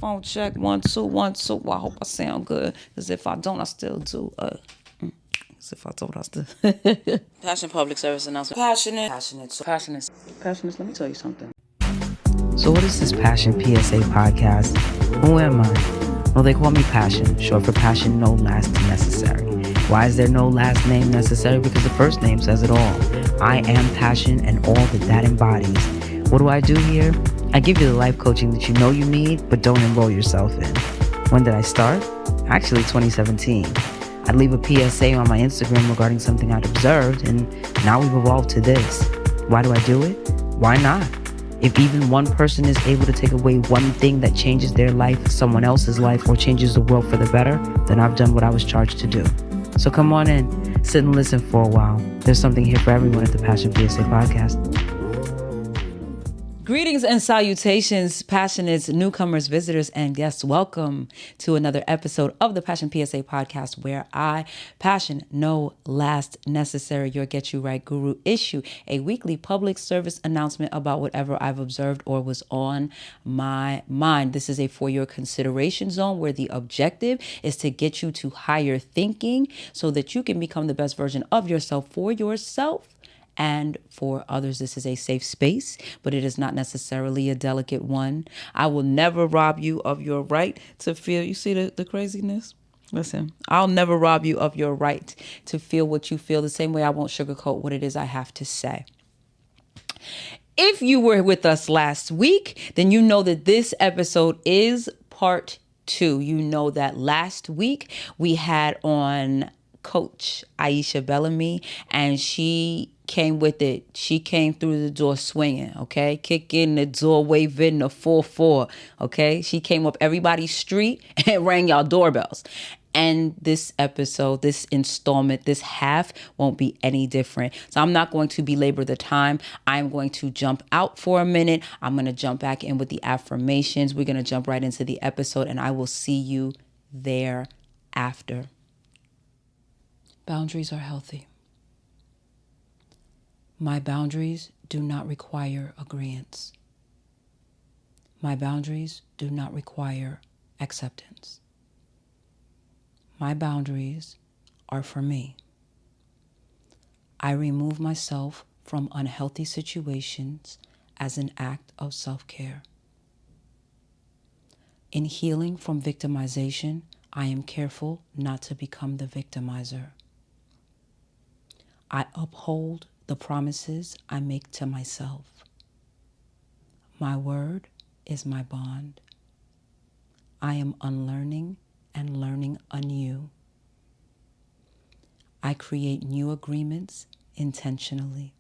Phone check, 1 2 1 2. Well, I hope I sound good, because if I don't, I still do. As if I told us to. Passion public service announcement. Passionate. Let me tell you something. So what is this Passion PSA podcast? Who am I? Well, they call me Passion, short for passion, no last necessary. Why is there no last name necessary? Because the first name says it all. I am Passion and all that embodies. What do I do here? I give you the life coaching that you know you need, but don't enroll yourself in. When did I start? Actually, 2017. I'd leave a PSA on my Instagram regarding something I'd observed, and now we've evolved to this. Why do I do it? Why not? If even one person is able to take away one thing that changes their life, someone else's life, or changes the world for the better, then I've done what I was charged to do. So come on in, sit and listen for a while. There's something here for everyone at the Passion PSA podcast. Greetings and salutations, passionates, newcomers, visitors, and guests. Welcome to another episode of the Passion PSA podcast, where I, Passion, no last necessary, your get you right guru, issue a weekly public service announcement about whatever I've observed or was on my mind. This is a for your consideration zone where the objective is to get you to higher thinking so that you can become the best version of yourself for yourself and for others. This is a safe space, but it is not necessarily a delicate one. I will never rob you of your right to feel. You see the craziness? Listen, I'll never rob you of your right to feel what you feel, the same way I won't sugarcoat what it is I have to say. If you were with us last week, then you know that this episode is part 2. You know that last week we had on Coach Aysha Bellamy, and she came with it. She came through the door swinging, okay? Kick in the door, waving the 4-4, okay? She came up everybody's street and rang y'all doorbells. And this episode, this installment, this half won't be any different. So I'm not going to belabor the time. I'm going to jump out for a minute. I'm going to jump back in with the affirmations. We're going to jump right into the episode, and I will see you thereafter. Boundaries are healthy. My boundaries do not require agreeance. My boundaries do not require acceptance. My boundaries are for me. I remove myself from unhealthy situations as an act of self-care. In healing from victimization, I am careful not to become the victimizer. I uphold the promises I make to myself. My word is my bond. I am unlearning and learning anew. I create new agreements intentionally.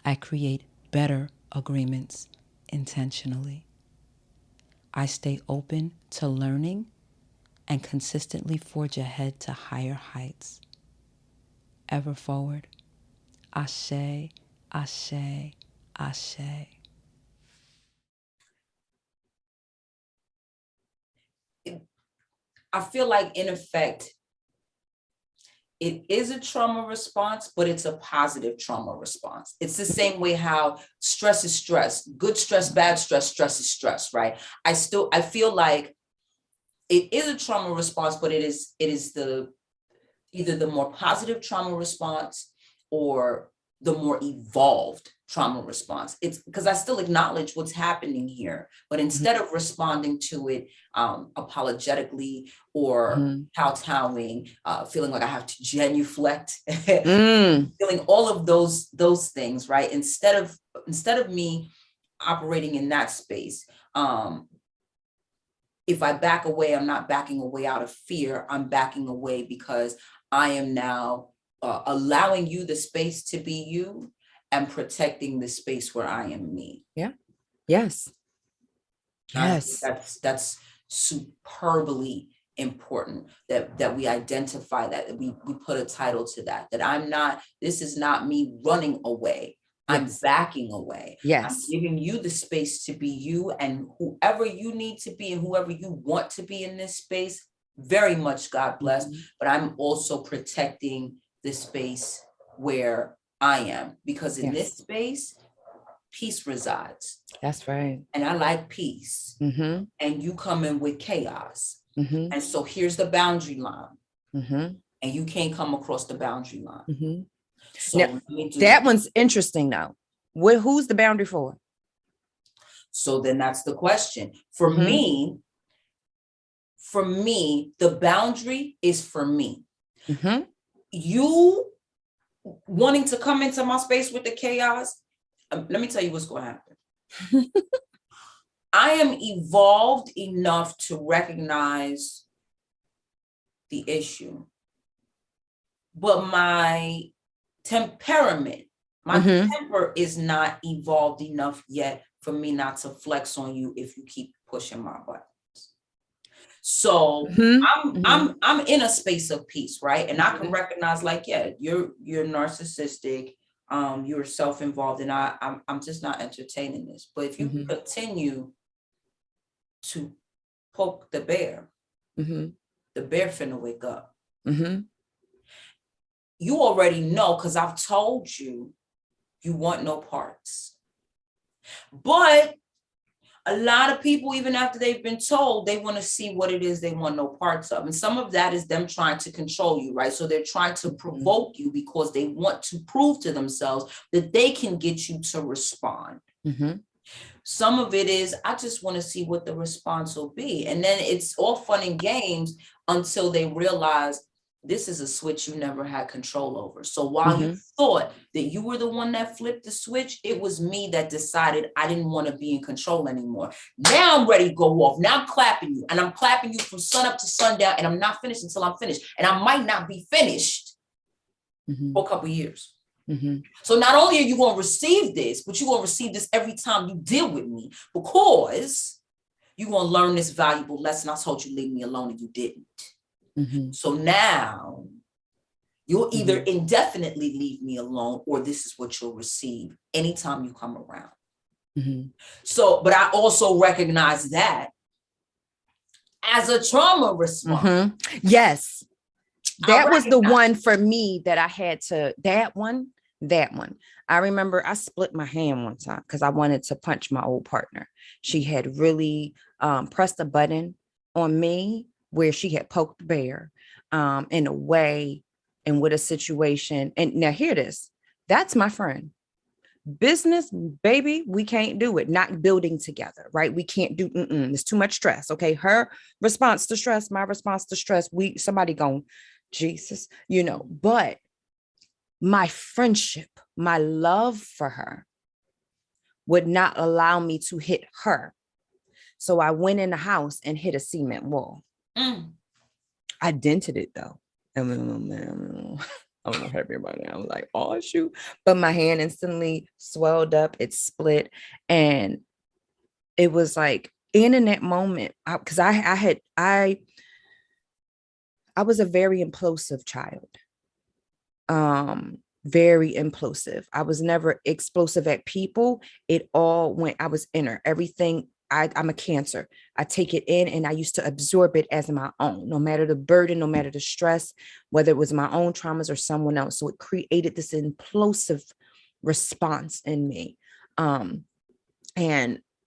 I create better agreements intentionally. I stay open to learning and consistently forge ahead to higher heights. Ever forward. Ashe, ashe, ashe. I feel like, in effect, it is a trauma response, but it's a positive trauma response. It's the same way how stress is stress, good stress, bad stress, stress is stress, right? I feel like it is a trauma response, but it is either the more positive trauma response or the more evolved trauma response. It's because I still acknowledge what's happening here, but instead of responding to it apologetically or kowtowing, feeling like I have to genuflect, feeling all of those things, right? Instead of me operating in that space, if I back away, I'm not backing away out of fear. I'm backing away because I am now allowing you the space to be you and protecting the space where I am me. Yeah. Yes. Yes. That's superbly important that we identify that we put a title to that this is not me running away. I'm backing away. Yes. I'm giving you the space to be you, and whoever you need to be and whoever you want to be in this space, very much God bless. But I'm also protecting the space where I am, because in this space, peace resides. That's right. And I like peace. Mm-hmm. And you come in with chaos. Mm-hmm. And so here's the boundary line. Mm-hmm. And you can't come across the boundary line. Mm-hmm. So now, that one's interesting though. Who's the boundary for? So then that's the question. For me, the boundary is for me. Mm-hmm. You wanting to come into my space with the chaos, let me tell you what's going to happen. I am evolved enough to recognize the issue, but my temperament, my temper is not evolved enough yet for me not to flex on you if you keep pushing my buttons. So I'm in a space of peace, right? And I can recognize, like, yeah, you're narcissistic, you're self-involved, and I'm just not entertaining this. But if you continue to poke the bear, the bear finna wake up. You already know, because I've told you, you want no parts. But a lot of people, even after they've been told, they want to see what it is they want no parts of. And some of that is them trying to control you, right? So they're trying to provoke you because they want to prove to themselves that they can get you to respond. Some of it is, I just want to see what the response will be. And then it's all fun and games until they realize this is a switch you never had control over. So while you thought that you were the one that flipped the switch, it was me that decided I didn't want to be in control anymore. Now I'm ready to go off. Now I'm clapping you, and I'm clapping you from sun up to sundown, and I'm not finished until I'm finished. And I might not be finished for a couple of years. So not only are you going to receive this, but you're going to receive this every time you deal with me, because you're going to learn this valuable lesson. I told you, leave me alone, and you didn't. So now you'll either indefinitely leave me alone, or this is what you'll receive anytime you come around. So, but I also recognize that as a trauma response. Yes. That was the one for me that I had to, that one. I remember I split my hand one time because I wanted to punch my old partner. She had really pressed a button on me where she had poked the bear in a way and with a situation. And now hear this, that's my friend. Business, baby, we can't do it. Not building together, right? We can't do, there's too much stress. Okay. Her response to stress, my response to stress, somebody going, Jesus, but my friendship, my love for her would not allow me to hit her. So I went in the house and hit a cement wall. I dented it though. I'm not happy about it. I was like, oh shoot. But my hand instantly swelled up. It split. And it was like in that moment, because I was a very implosive child. Very implosive. I was never explosive at people. It all went, I was inner. Everything, I'm a Cancer. I take it in and I used to absorb it as my own, no matter the burden, no matter the stress, whether it was my own traumas or someone else. So it created this implosive response in me. And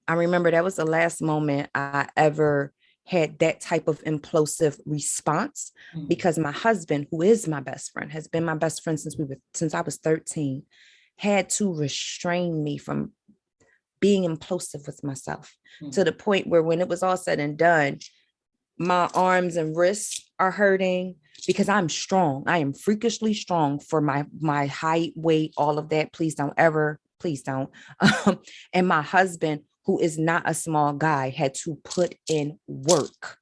I remember that was the last moment I ever had that type of implosive response, because my husband, who is my best friend, has been my best friend since I was 13, had to restrain me from being implosive with myself to the point where when it was all said and done, my arms and wrists are hurting because I'm strong. I am freakishly strong for my height, weight, all of that. Please don't. And my husband, who is not a small guy, had to put in work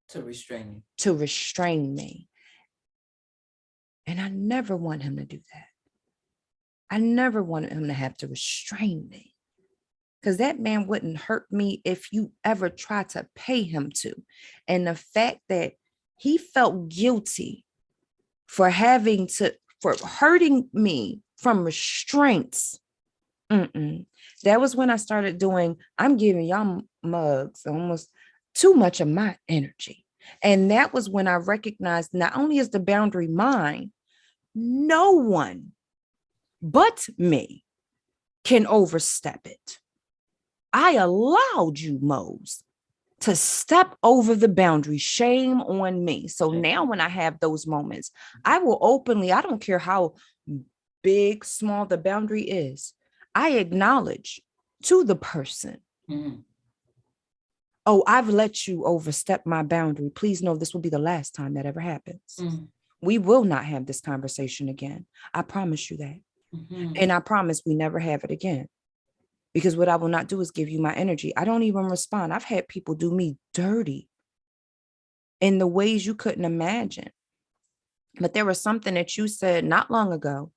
to restrain me. And I never want him to do that. I never wanted him to have to restrain me, because that man wouldn't hurt me if you ever tried to pay him to. And the fact that he felt guilty for hurting me from restraints. That was when I started doing, I'm giving y'all mugs almost too much of my energy. And that was when I recognized not only is the boundary mine, no one but me can overstep it. I allowed you, Mose, to step over the boundary. Shame on me. So now when I have those moments, I will openly, I don't care how big, small the boundary is, I acknowledge to the person, oh, I've let you overstep my boundary. Please know this will be the last time that ever happens. We will not have this conversation again. I promise you that. And I promise we never have it again. Because what I will not do is give you my energy. I don't even respond. I've had people do me dirty in the ways you couldn't imagine. But there was something that you said not long ago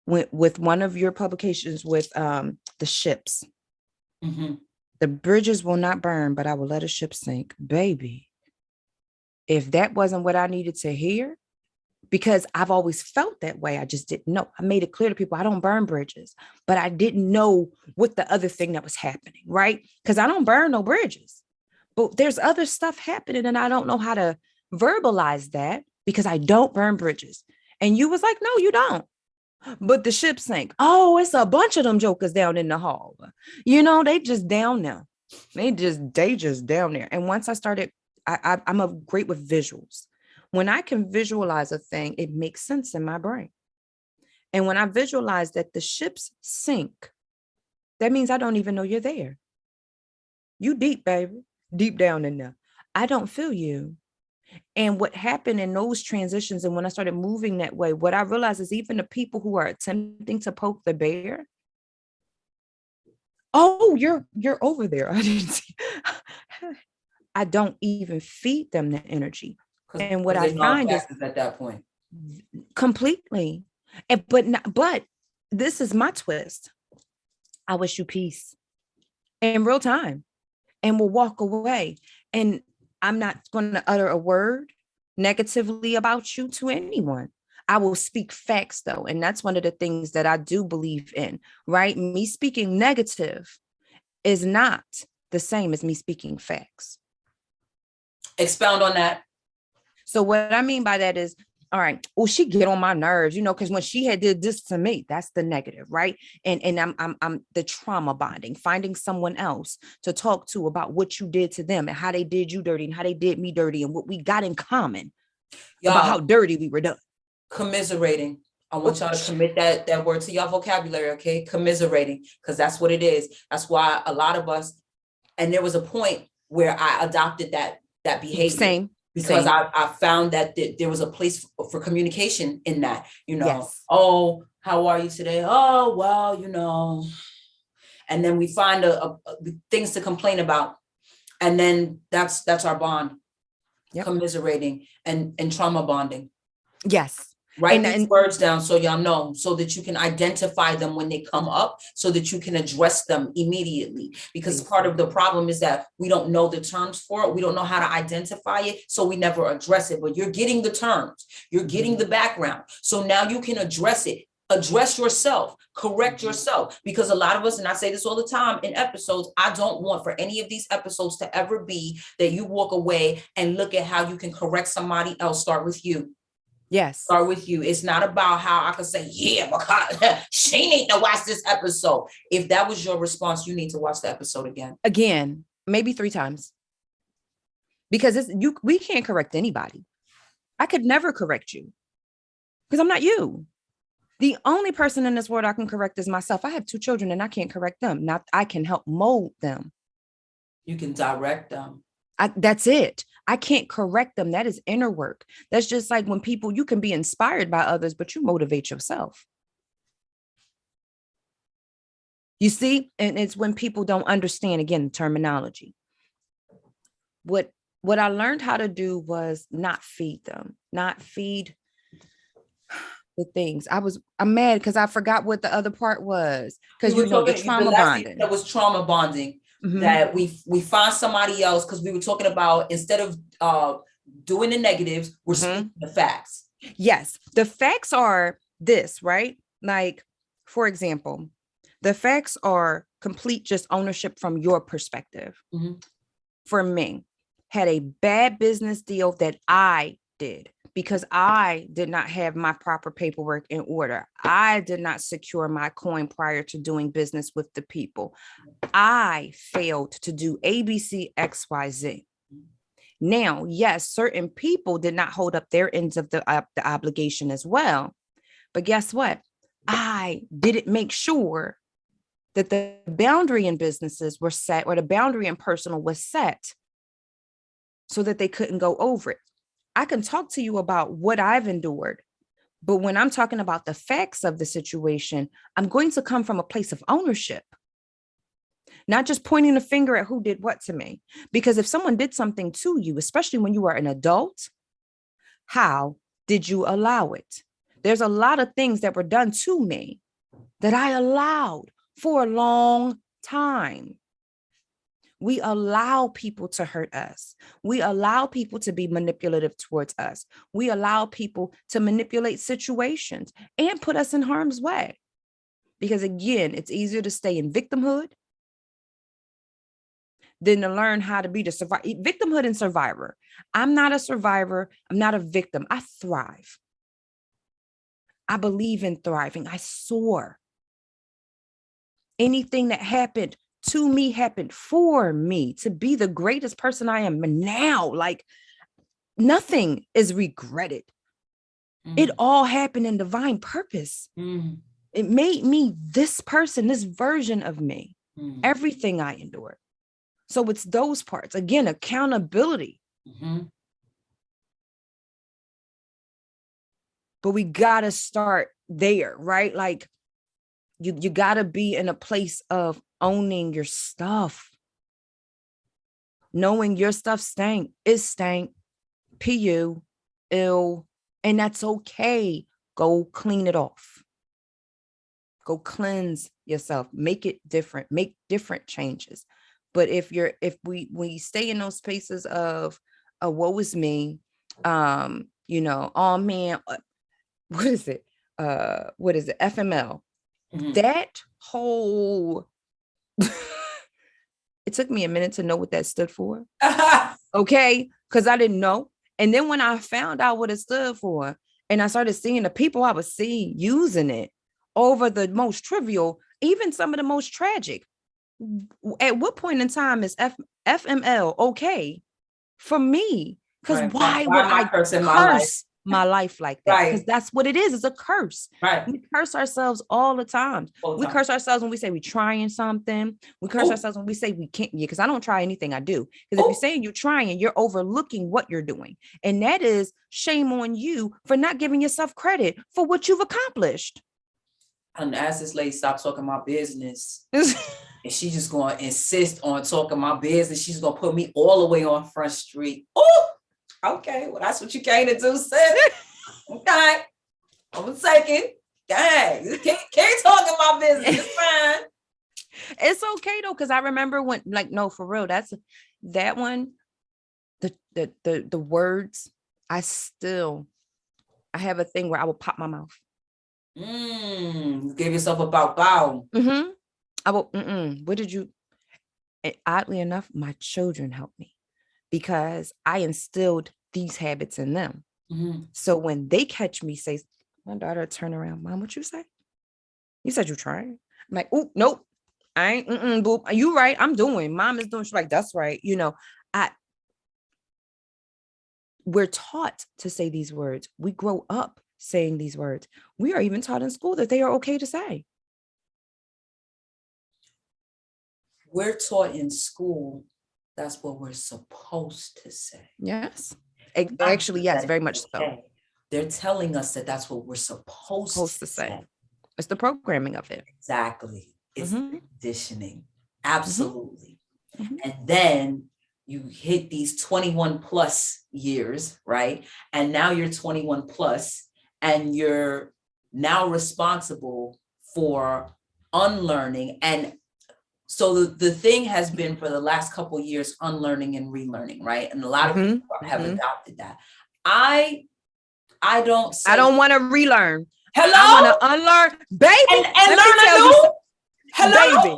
with one of your publications with the ships. The bridges will not burn, but I will let a ship sink. Baby, if that wasn't what I needed to hear, because I've always felt that way, I just didn't know. I made it clear to people, I don't burn bridges, but I didn't know what the other thing that was happening, right? Because I don't burn no bridges, but there's other stuff happening and I don't know how to verbalize that because I don't burn bridges. And you was like, no, you don't. But the ship sank. Oh, it's a bunch of them jokers down in the hall. You know, they just down there. They just down there. And once I started, I'm a great with visuals. When I can visualize a thing, it makes sense in my brain. And when I visualize that the ships sink, that means I don't even know you're there. You deep, baby, deep down in there. I don't feel you. And what happened in those transitions, and when I started moving that way, what I realized is even the people who are attempting to poke the bear, oh, you're over there. I didn't see. I don't even feed them the energy. And what I find is at that point, completely. But this is my twist. I wish you peace in real time, and will walk away. And I'm not going to utter a word negatively about you to anyone. I will speak facts though. And that's one of the things that I do believe in, right? Me speaking negative is not the same as me speaking facts. Expound on that. So what I mean by that is, all right, well, she get on my nerves, you know, because when she had did this to me, that's the negative, right? And I'm the trauma bonding, finding someone else to talk to about what you did to them and how they did you dirty and how they did me dirty and what we got in common about how dirty we were done. Commiserating. I want y'all to commit that word to your vocabulary, okay? Commiserating, because that's what it is. That's why a lot of us, and there was a point where I adopted that behavior. Same. Because I found that there was a place for communication in that, you know, yes. Oh, how are you today? Oh, well, you know, and then we find things to complain about. And then that's our bond, commiserating and trauma bonding. Yes. Write these words down so y'all know, so that you can identify them when they come up, so that you can address them immediately. Because part of the problem is that we don't know the terms for it. We don't know how to identify it. So we never address it. But you're getting the terms. You're getting the background. So now you can address it. Address yourself. Correct yourself. Because a lot of us, and I say this all the time in episodes, I don't want for any of these episodes to ever be that you walk away and look at how you can correct somebody else. Start with you. Yes. Start with you. It's not about how I can say, yeah, because she need to watch this episode. If that was your response, you need to watch the episode again. Again, maybe 3 times. Because we can't correct anybody. I could never correct you because I'm not you. The only person in this world I can correct is myself. I have 2 children and I can't correct them. Now I can help mold them. You can direct them. That's it. I can't correct them. That is inner work. That's just like when you can be inspired by others, but you motivate yourself. You see, and it's when people don't understand, again, the terminology. What I learned how to do was not feed them, not feed the things. I'm mad because I forgot what the other part was. Because the trauma bonding. That was trauma bonding. Mm-hmm. That we find somebody else, because we were talking about, instead of doing the negatives, we're speaking the facts. Yes. The facts are this, right? Like, for example, the facts are complete just ownership from your perspective. Mm-hmm. For me, had a bad business deal that I did. because I did not have my proper paperwork in order. I did not secure my coin prior to doing business with the people. I failed to do ABC, XYZ. Now, yes, certain people did not hold up their ends of the obligation as well. But guess what? I didn't make sure that the boundary in businesses were set, or the boundary in personal was set, so that they couldn't go over it. I can talk to you about what I've endured, but when I'm talking about the facts of the situation, I'm going to come from a place of ownership, not just pointing the finger at who did what to me. Because if someone did something to you, especially when you are an adult, how did you allow it? There's a lot of things that were done to me that I allowed for a long time. We allow people to hurt us. We allow people to be manipulative towards us. We allow people to manipulate situations and put us in harm's way. Because again, it's easier to stay in victimhood than to learn how to be the survivor. Victimhood and survivor. I'm not a survivor. I'm not a victim. I thrive. I believe in thriving. I soar. Anything that happened to me happened for me to be the greatest person I am now. Like, nothing is regretted. It all happened in divine purpose. It made me this person, this version of me, everything I endured. So it's those parts. Again, accountability. But we got to start there, right? Like, you got to be in a place of owning your stuff, knowing your stuff stank. It stank, pu, ill, and that's okay. Go clean it off. Go cleanse yourself. Make it different. Make different changes. But if we stay in those spaces of woe is me, oh man, what is it? FML. That whole it took me a minute to know what that stood for. Okay, because I didn't know. And then when I found out what it stood for, and I started seeing the people I was seeing using it over the most trivial, even some of the most tragic. At what point in time is FML okay for me? Because why would I curse my life like that? Because that's what it is. It's a curse. We curse ourselves all the time. We curse ourselves when we say we're trying something. We curse ourselves when we say we can't. Yeah, because I don't try anything I do. Because if you're saying you're trying, you're overlooking what you're doing. And that is shame on you for not giving yourself credit for what you've accomplished. And as this lady stopped talking my business, and she just going to insist on talking my business, she's going to put me all the way on Front Street. Oh, okay. Well, that's what you came to do, sis. Okay. I'm taking. Dang. Can't talk about business. It's fine. It's okay though, because I remember when, like, no, for real, that's that one. The words, I have a thing where I will pop my mouth. Give yourself a bow. I will. What did you? And oddly enough, my children helped me because I instilled these habits in them. So when they catch me, say, my daughter turn around, Mom, what you say? You said you're trying. I'm like, oh, nope, I ain't. Boop. You right? I'm doing. Mom is doing. She's like, that's right. We're taught to say these words. We grow up saying these words. We are even taught in school that they are okay to say. We're taught in school that's what we're supposed to say. Yes. Actually, yes, very much so. They're telling us that that's what we're supposed to say. It's the programming of it. Exactly. It's the conditioning. Absolutely. And then you hit these 21 plus years, right? And now you're 21 plus, and you're now responsible for unlearning. And so the thing has been for the last couple of years, unlearning and relearning, right? And a lot of people have adopted that. I don't want to relearn. Hello? I want to unlearn, baby. And learn anew. Hello? Baby.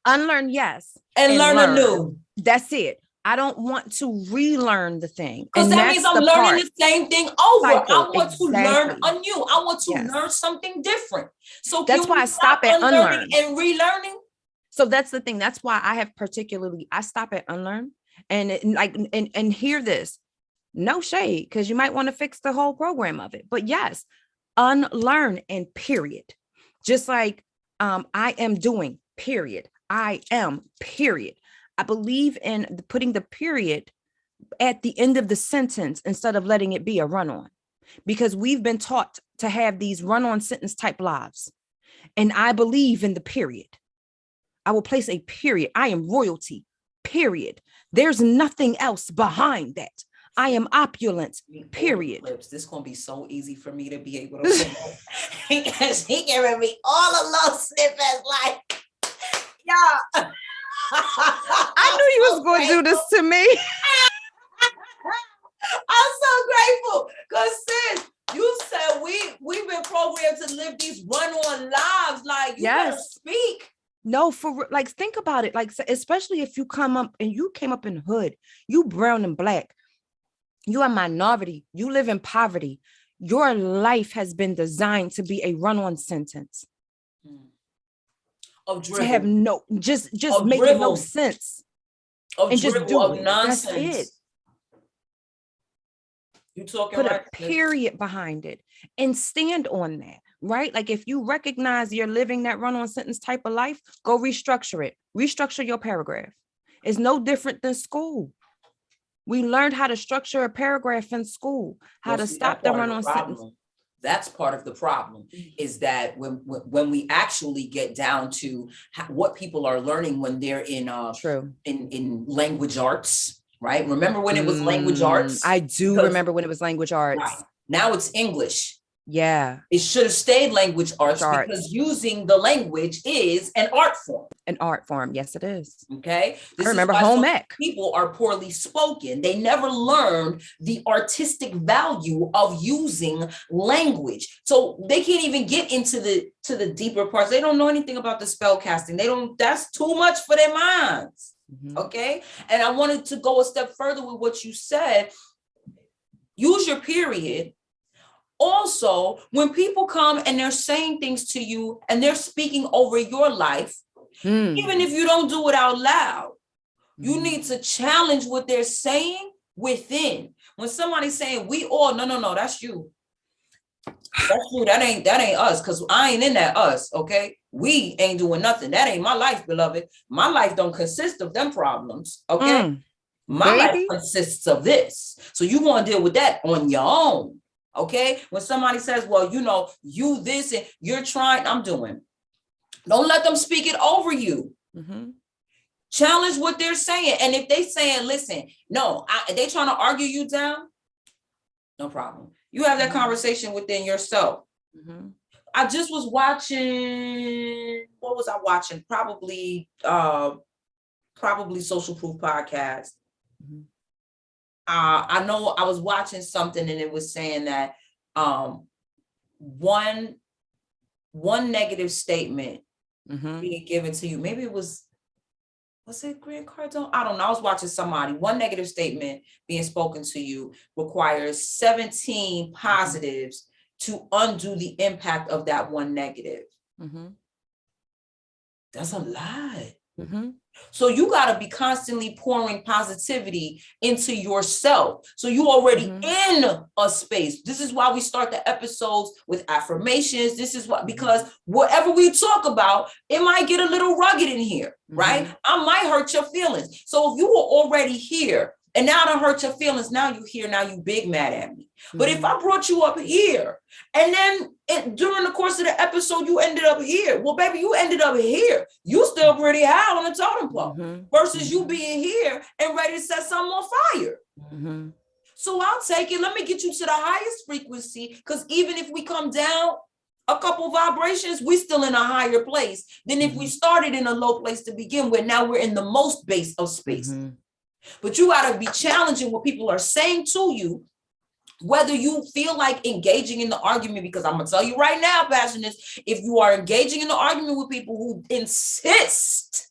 Unlearn, yes. And learn anew. That's it. I don't want to relearn the thing. Because that means I'm learning the same thing over. Cycle, I want to learn anew. I want to learn something different. So that's why I stop at unlearn and relearning. So that's the thing. That's why I have I stop at unlearn and hear this. No shade, because you might want to fix the whole program of it. But yes, unlearn and period. Just like I am doing, period. I am, period. I believe in putting the period at the end of the sentence instead of letting it be a run-on, because we've been taught to have these run-on sentence type lives. And I believe in the period. I will place a period. I am royalty, period. There's nothing else behind that. I am opulent, period. This is going to be so easy for me to be able to because he giving me all of those snippets like, yeah. I knew you was going to do this to me. I'm so grateful because sis, you said we've been programmed to live these run-on lives. Like, you gotta speak. No, think about it. Like, especially if you came up in hood, you brown and black, you are minority, you live in poverty. Your life has been designed to be a run-on sentence. Of dribble. To have just making no sense. And just do it. Nonsense. That's it. You talking Put a period behind it and stand on that, right? Like, if you recognize you're living that run-on sentence type of life, go restructure it. Restructure your paragraph. It's no different than school. We learned how to structure a paragraph in school, how to stop the run-on sentence. That's part of the problem, is that when we actually get down to what people are learning when they're in language arts, right? Remember when it was language arts? I do remember when it was language arts. Right. Now it's English. Yeah. It should have stayed language arts because using the language is an art form. An art form. Yes, it is. Okay. I remember home ec. People are poorly spoken. They never learned the artistic value of using language. So they can't even get into the deeper parts. They don't know anything about the spell casting. That's too much for their minds. Mm-hmm. Okay. And I wanted to go a step further with what you said. Use your period. Also, when people come and they're saying things to you and they're speaking over your life, even if you don't do it out loud, you need to challenge what they're saying within. When somebody's saying, we all, no, that's you. That's you. That ain't us, because I ain't in that us, okay? We ain't doing nothing. That ain't my life, beloved. My life don't consist of them problems, okay? My life consists of this. So you want to deal with that on your own. Okay. When somebody says, well, you this and you're trying, I'm doing. Don't let them speak it over you. Mm-hmm. Challenge what they're saying. And if they saying, listen, they trying to argue you down, no problem. You have that conversation within yourself. Mm-hmm. I just was watching, what was I watching? Probably Social Proof Podcast. Mm-hmm. I know I was watching something and it was saying that one negative statement being given to you, maybe it was it Grant Cardone? I don't know. I was watching somebody. One negative statement being spoken to you requires 17 positives to undo the impact of that one negative. Mm-hmm. That's a lot. Mm-hmm. So you got to be constantly pouring positivity into yourself. So you already in a space. This is why we start the episodes with affirmations. This is what, because whatever we talk about, it might get a little rugged in here, right? I might hurt your feelings. So if you were already here and now I hurt your feelings, now you here, now you big mad at me. But if I brought you up here and then during the course of the episode, you ended up here. Well, baby, you ended up here. You still pretty high on the totem pole versus you being here and ready to set something on fire. Mm-hmm. So I'll take it. Let me get you to the highest frequency, because even if we come down a couple vibrations, we still in a higher place than if we started in a low place to begin with. Now we're in the most base of space. Mm-hmm. But you got to be challenging what people are saying to you, whether you feel like engaging in the argument, because I'm going to tell you right now, Passionists, if you are engaging in the argument with people who insist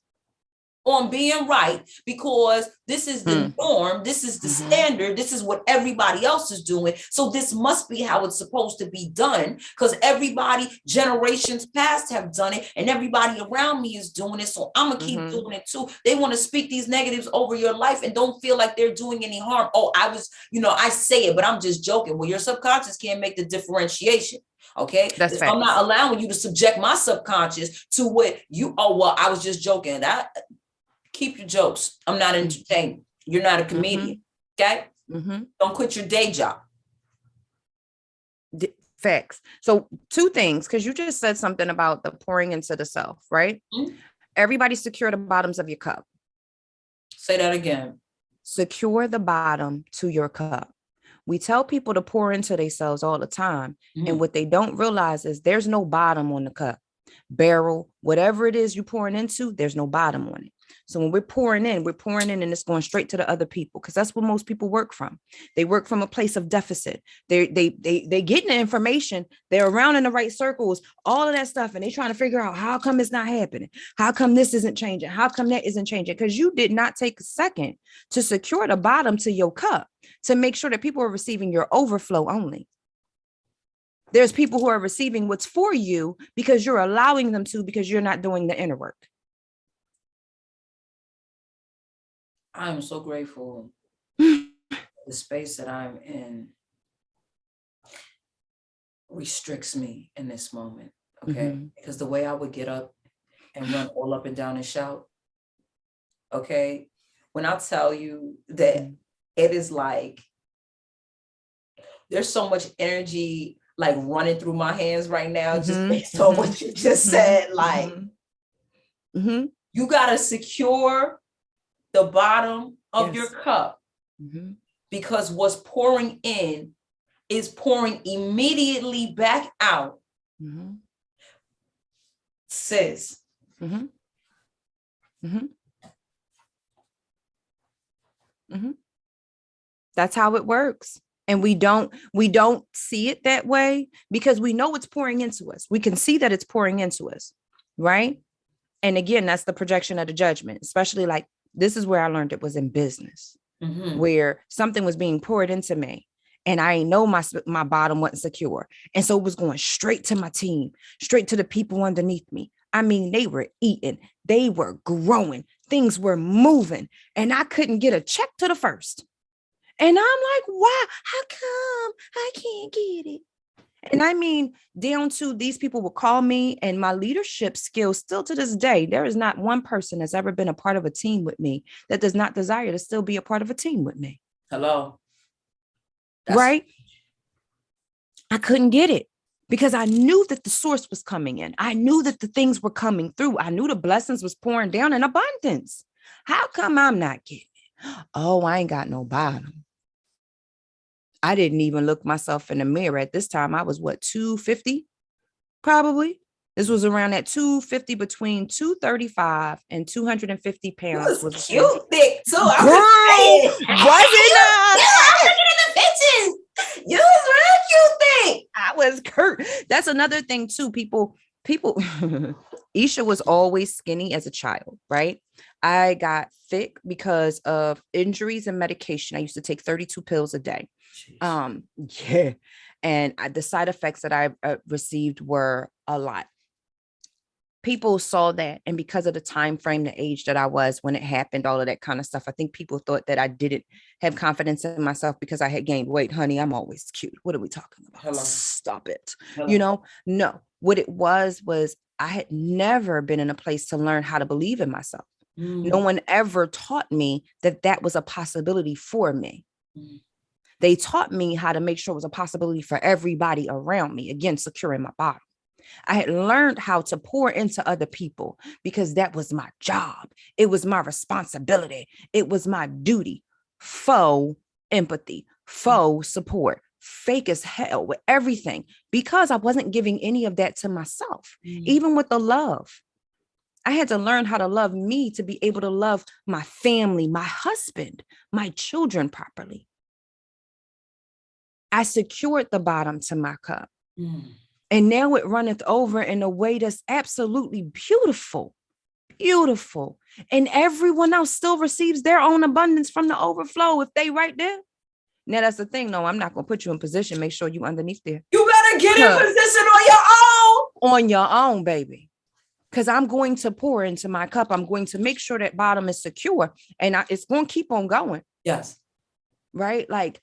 on being right, because this is the norm, this is the standard, this is what everybody else is doing. So this must be how it's supposed to be done, because everybody generations past have done it and everybody around me is doing it. So I'm gonna keep doing it too. They want to speak these negatives over your life and don't feel like they're doing any harm. Oh, I say it, but I'm just joking. Well, your subconscious can't make the differentiation. Okay, I'm not allowing you to subject my subconscious to what you, I was just joking. Keep your jokes. I'm not entertaining. You're not a comedian. Okay. Don't quit your day job. Facts. So 2 things, because you just said something about the pouring into the self, right? Everybody secure the bottoms of your cup. Say that again. Secure the bottom to your cup. We tell people to pour into themselves all the time. And what they don't realize is there's no bottom on the cup, barrel, whatever it is you're pouring into, there's no bottom on it. So when we're pouring in and it's going straight to the other people, because that's what most people work from. They work from a place of deficit. They getting the information. They're around in the right circles, all of that stuff. And they're trying to figure out how come it's not happening? How come this isn't changing? How come that isn't changing? Because you did not take a second to secure the bottom to your cup to make sure that people are receiving your overflow only. There's people who are receiving what's for you because you're allowing them to, because you're not doing the inner work. I am so grateful for the space that I'm in restricts me in this moment. Okay. Because the way I would get up and run all up and down and shout. Okay. When I tell you that it is like, there's so much energy like running through my hands right now, just based on what you just said. Like, you got to secure the bottom of your cup, because what's pouring in is pouring immediately back out. Sis. That's how it works. And we don't see it that way because we know it's pouring into us. We can see that it's pouring into us, right? And again, that's the projection of the judgment, especially like, this is where I learned it was in business, where something was being poured into me and I know my bottom wasn't secure. And so it was going straight to my team, straight to the people underneath me. I mean, they were eating, they were growing, things were moving, and I couldn't get a check to the first. And I'm like, wow, how come I can't get it? And I mean, down to these people will call me, and my leadership skills still to this day, there is not one person that's ever been a part of a team with me that does not desire to still be a part of a team with me. Hello. Right? I couldn't get it because I knew that the source was coming in. I knew that the things were coming through. I knew the blessings was pouring down in abundance. How come I'm not getting it? Oh, I ain't got no bottom. I didn't even look myself in the mirror. At this time, I was 250? Probably. This was around that 250, between 235 and 250 pounds. Was cute, thick too. Girl, wasn't I was looking at the pictures. You was real cute, thick. I was Kurt. That's another thing too. People, Aysha was always skinny as a child, right? I got thick because of injuries and medication. I used to take 32 pills a day. Yeah. And the side effects that I received were a lot. People saw that. And because of the time frame, the age that I was when it happened, all of that kind of stuff, I think people thought that I didn't have confidence in myself because I had gained weight. Honey, I'm always cute. What are we talking about? Hello. Stop it. Hello. You know, no, what it was I had never been in a place to learn how to believe in myself. No one ever taught me that that was a possibility for me. They taught me how to make sure it was a possibility for everybody around me. Again, securing my bottom. I had learned how to pour into other people because that was my job. It was my responsibility. It was my duty. Faux empathy, faux support, fake as hell with everything, because I wasn't giving any of that to myself, even with the love. I had to learn how to love me to be able to love my family, my husband, my children properly. I secured the bottom to my cup. And now it runneth over in a way that's absolutely beautiful. beautiful. And everyone else still receives their own abundance from the overflow if they right there. Now, that's the thing. No, I'm not going to put you in position. Make sure you underneath there. You better get in position on your own. On your own, baby. Because I'm going to pour into my cup. I'm going to make sure that bottom is secure. And it's going to keep on going. Yes. Right? Like,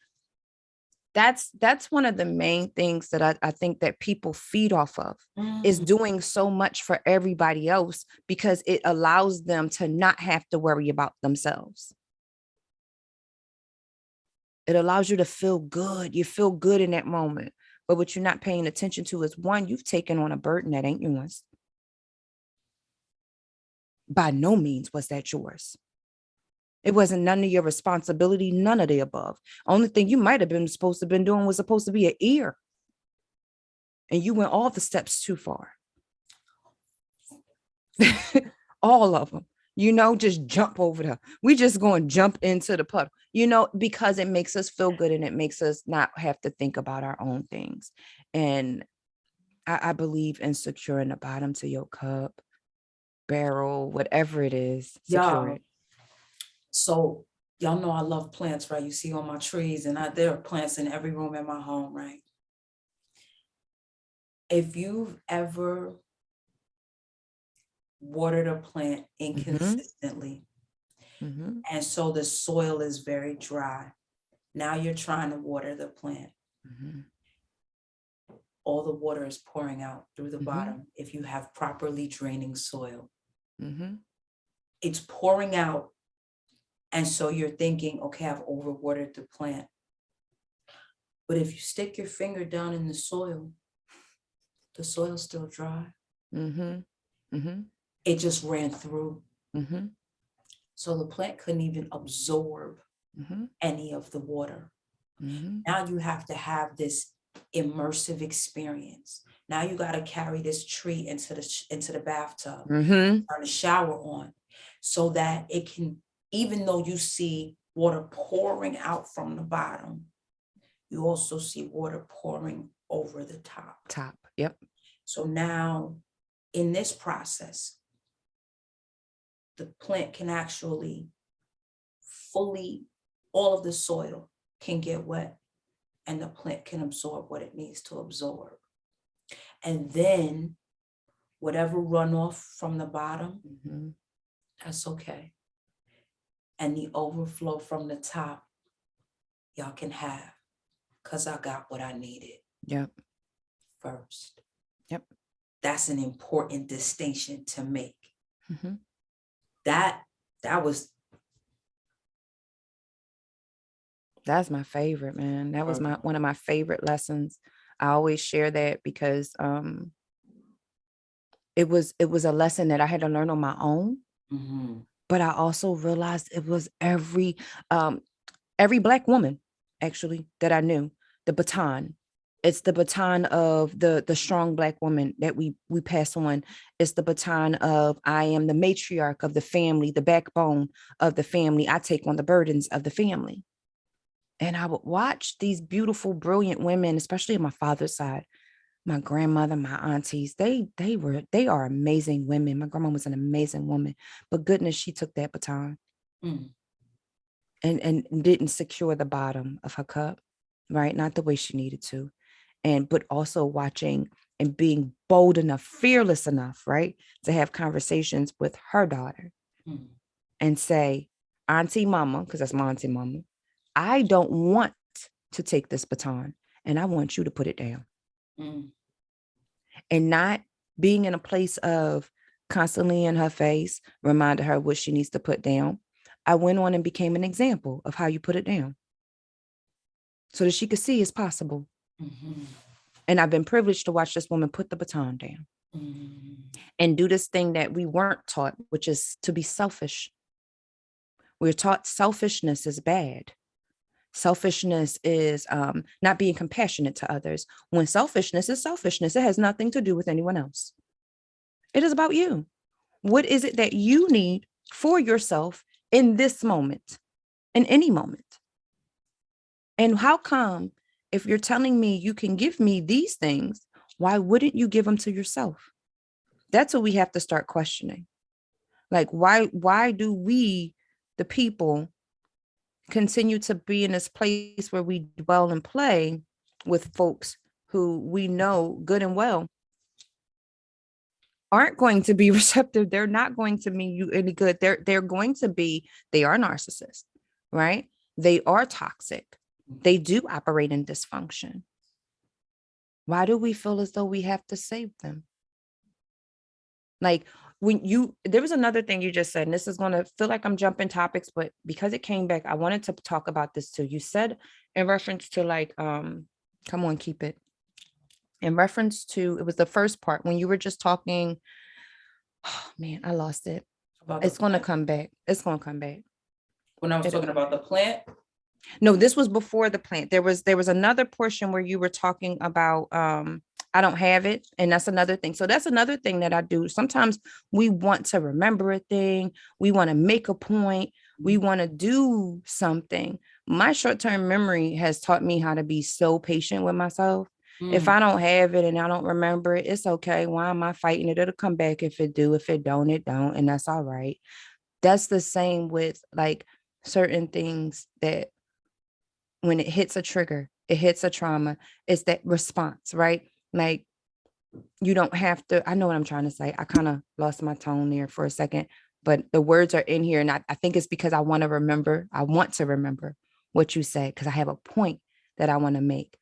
that's one of the main things that I think that people feed off of is doing so much for everybody else, because it allows them to not have to worry about themselves. It allows you to feel good. You feel good in that moment. But what you're not paying attention to is, one, you've taken on a burden that ain't yours. By no means was that yours. It wasn't none of your responsibility, none of the above. Only thing you might have been supposed to have been doing was supposed to be an ear. And you went all the steps too far. All of them. Just jump over there. We just going to jump into the puddle, because it makes us feel good and it makes us not have to think about our own things. And I believe in securing the bottom to your cup, barrel, whatever it is. Secure it. So y'all know I love plants, right? You see on my trees, and there are plants in every room in my home, right? If you've ever watered a plant inconsistently, and so the soil is very dry, now you're trying to water the plant. All the water is pouring out through the bottom. If you have properly draining soil, it's pouring out. And so you're thinking, okay, I've overwatered the plant. But if you stick your finger down in the soil's still dry. It just ran through. So the plant couldn't even absorb any of the water. Now you have to have this immersive experience. Now you got to carry this tree into the bathtub, turn the shower on, so that it can, even though you see water pouring out from the bottom, you also see water pouring over the top. Yep. So now in this process, the plant can actually all of the soil can get wet, and the plant can absorb what it needs to absorb. And then whatever runoff from the bottom, that's okay. And the overflow from the top, y'all can have, because I got what I needed. Yep. First. Yep. That's an important distinction to make. That's my favorite, man. That was one of my favorite lessons. I always share that because it was a lesson that I had to learn on my own. But I also realized it was every Black woman, actually, that I knew, the baton. It's the baton of the strong Black woman that we pass on. It's the baton of, I am the matriarch of the family, the backbone of the family. I take on the burdens of the family. And I would watch these beautiful, brilliant women, especially on my father's side, my grandmother, my aunties, they are amazing women. My grandma was an amazing woman, but goodness, she took that baton and didn't secure the bottom of her cup, right? Not the way she needed to. But also watching and being bold enough, fearless enough, right? To have conversations with her daughter and say, Auntie Mama, because that's my Auntie Mama, I don't want to take this baton, and I want you to put it down. And not being in a place of constantly in her face, reminding her what she needs to put down. I went on and became an example of how you put it down, so that she could see it's possible. And I've been privileged to watch this woman put the baton down and do this thing that we weren't taught, which is to be selfish. We're taught selfishness is bad. Selfishness is not being compassionate to others. When selfishness is selfishness, it has nothing to do with anyone else. It is about you. What is it that you need for yourself in this moment, in any moment? And how come, if you're telling me you can give me these things, why wouldn't you give them to yourself? That's what we have to start questioning. Like, why do we, the people, continue to be in this place where we dwell and play with folks who we know good and well aren't going to be receptive? They're not going to mean you any good. They're going to be, they are narcissists, right? They are toxic. They do operate in dysfunction. Why do we feel as though we have to save them? Like, there was another thing you just said, and this is going to feel like I'm jumping topics, but because it came back, I wanted to talk about this too. You said in reference to like, come on, keep it. In reference to, it was the first part when you were just talking. Oh man, I lost it. It's going to come back. It's going to come back. When I was talking about the plant? No, this was before the plant. There was another portion where you were talking about, I don't have it. And that's another thing. So that's another thing that I do. Sometimes we want to remember a thing. We want to make a point. We want to do something. My short-term memory has taught me how to be so patient with myself. If I don't have it and I don't remember it, it's okay. Why am I fighting it? It'll come back. If it do, if it don't, it don't. And that's all right. That's the same with like certain things that when it hits a trigger, it hits a trauma, it's that response, right? Like, you don't have to, I know what I'm trying to say. I kind of lost my tone there for a second, but the words are in here. And I think it's because I want to remember what you said, because I have a point that I want to make.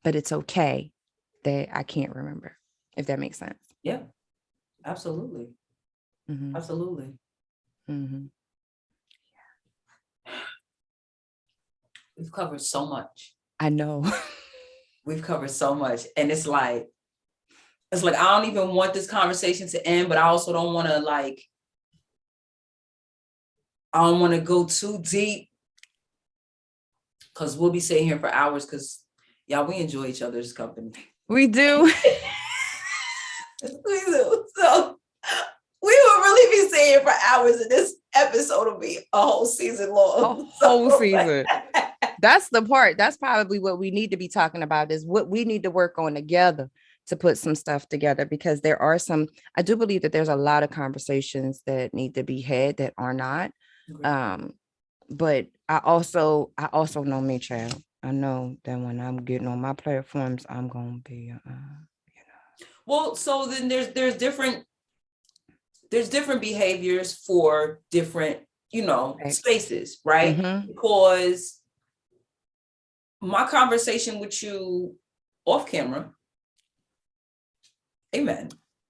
But it's okay that I can't remember, if that makes sense. Yeah, absolutely. Mm-hmm. Absolutely. Mm-hmm. We've covered so much. I know. We've covered so much. And it's like, I don't even want this conversation to end, but I also don't want to I don't want to go too deep, because we'll be sitting here for hours, because y'all, we enjoy each other's company. We do. We do. So we will really be sitting here for hours, and this episode will be a whole season long. A whole season. That's the part. That's probably what we need to be talking about, is what we need to work on together to put some stuff together, because there are I do believe that there's a lot of conversations that need to be had that are not. But I also know me, child. I know that when I'm getting on my platforms, I'm going to be, Well, so then there's different behaviors for different, spaces, right? Mm-hmm. Because my conversation with you off camera, amen.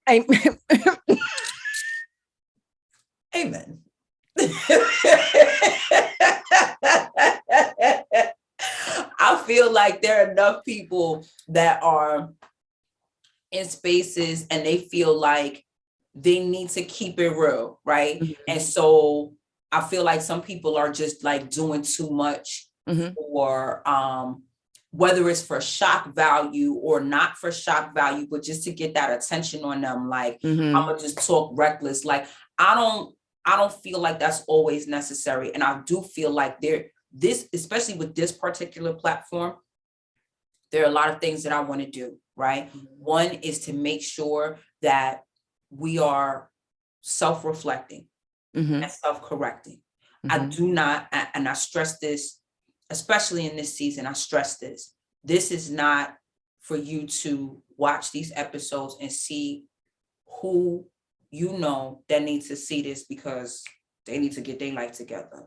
Amen. I feel like there are enough people that are in spaces and they feel like they need to keep it real, right? Mm-hmm. And so I feel like some people are just like doing too much, mm-hmm. for whether it's for shock value or not for shock value, but just to get that attention on them. Like, mm-hmm. I'm gonna just talk reckless. Like, I don't feel like that's always necessary. And I do feel like especially with this particular platform, there are a lot of things that I want to do, right? Mm-hmm. One is to make sure that we are self-reflecting, mm-hmm. and self-correcting. Mm-hmm. I do not, and I stress this, especially in this season, I stress this. This is not for you to watch these episodes and see who that needs to see this because they need to get their life together.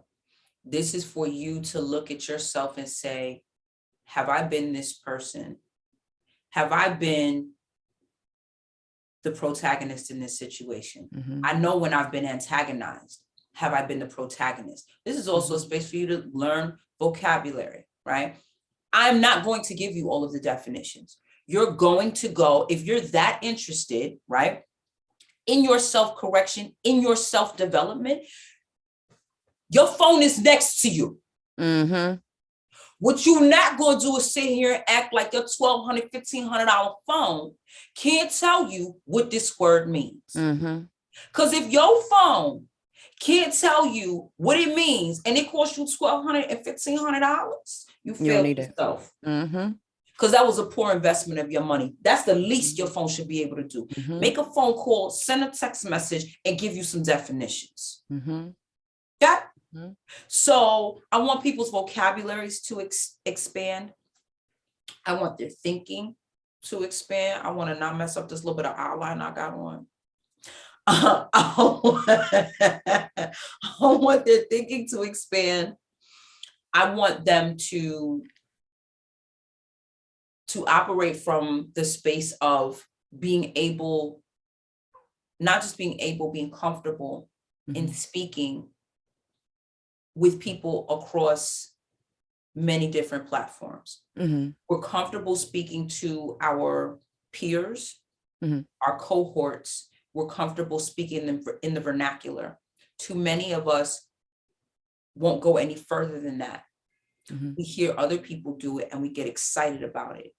This is for you to look at yourself and say, have I been this person? Have I been the protagonist in this situation? Mm-hmm. I know when I've been antagonized. Have I been the protagonist? This is also a space for you to learn vocabulary, right? I'm not going to give you all of the definitions. You're going to go, if you're that interested, right, in your self-correction, in your self-development, your phone is next to you. Mm-hmm. What you're not going to do is sit here and act like your $1,200, $1,500 phone can't tell you what this word means. Because if your phone can't tell you what it means and it costs you $1,200 and $1,500, you failed yourself. Mm-hmm. because that was a poor investment of your money. That's the least your phone should be able to do. Make a phone call, send a text message, and give you some definitions. Yeah. So I want people's vocabularies to expand. I want their thinking to expand. I want to not mess up this little bit of outline I got on. I want their thinking to expand. I want them to operate from the space of being able, not just being able, being comfortable in speaking with people across many different platforms. We're comfortable speaking to our peers, our cohorts. We're comfortable speaking in the vernacular. Too many of us won't go any further than that. We hear other people do it and we get excited about it,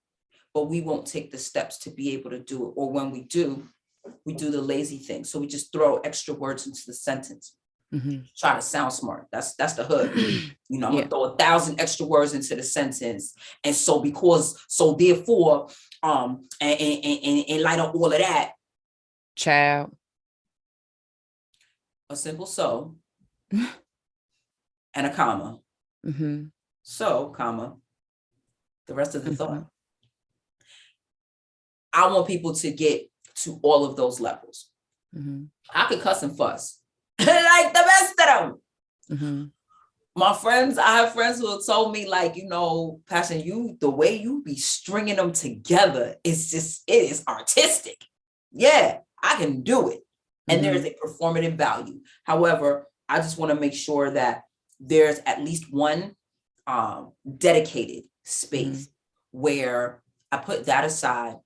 but we won't take the steps to be able to do it. Or when we do the lazy thing. So we just throw extra words into the sentence. Try to sound smart. That's the hood. I'm gonna throw 1,000 extra words into the sentence. And so therefore, and light up all of that. Child. A simple so and a comma. So, comma, the rest of the thought. I want people to get to all of those levels. I could cuss and fuss. Like the best of them. My friends, I have friends who have told me, like, Passion, the way you be stringing them together is it is artistic. Yeah, I can do it. And there's a performative value. However, I just want to make sure that there's at least one dedicated space where I put that aside.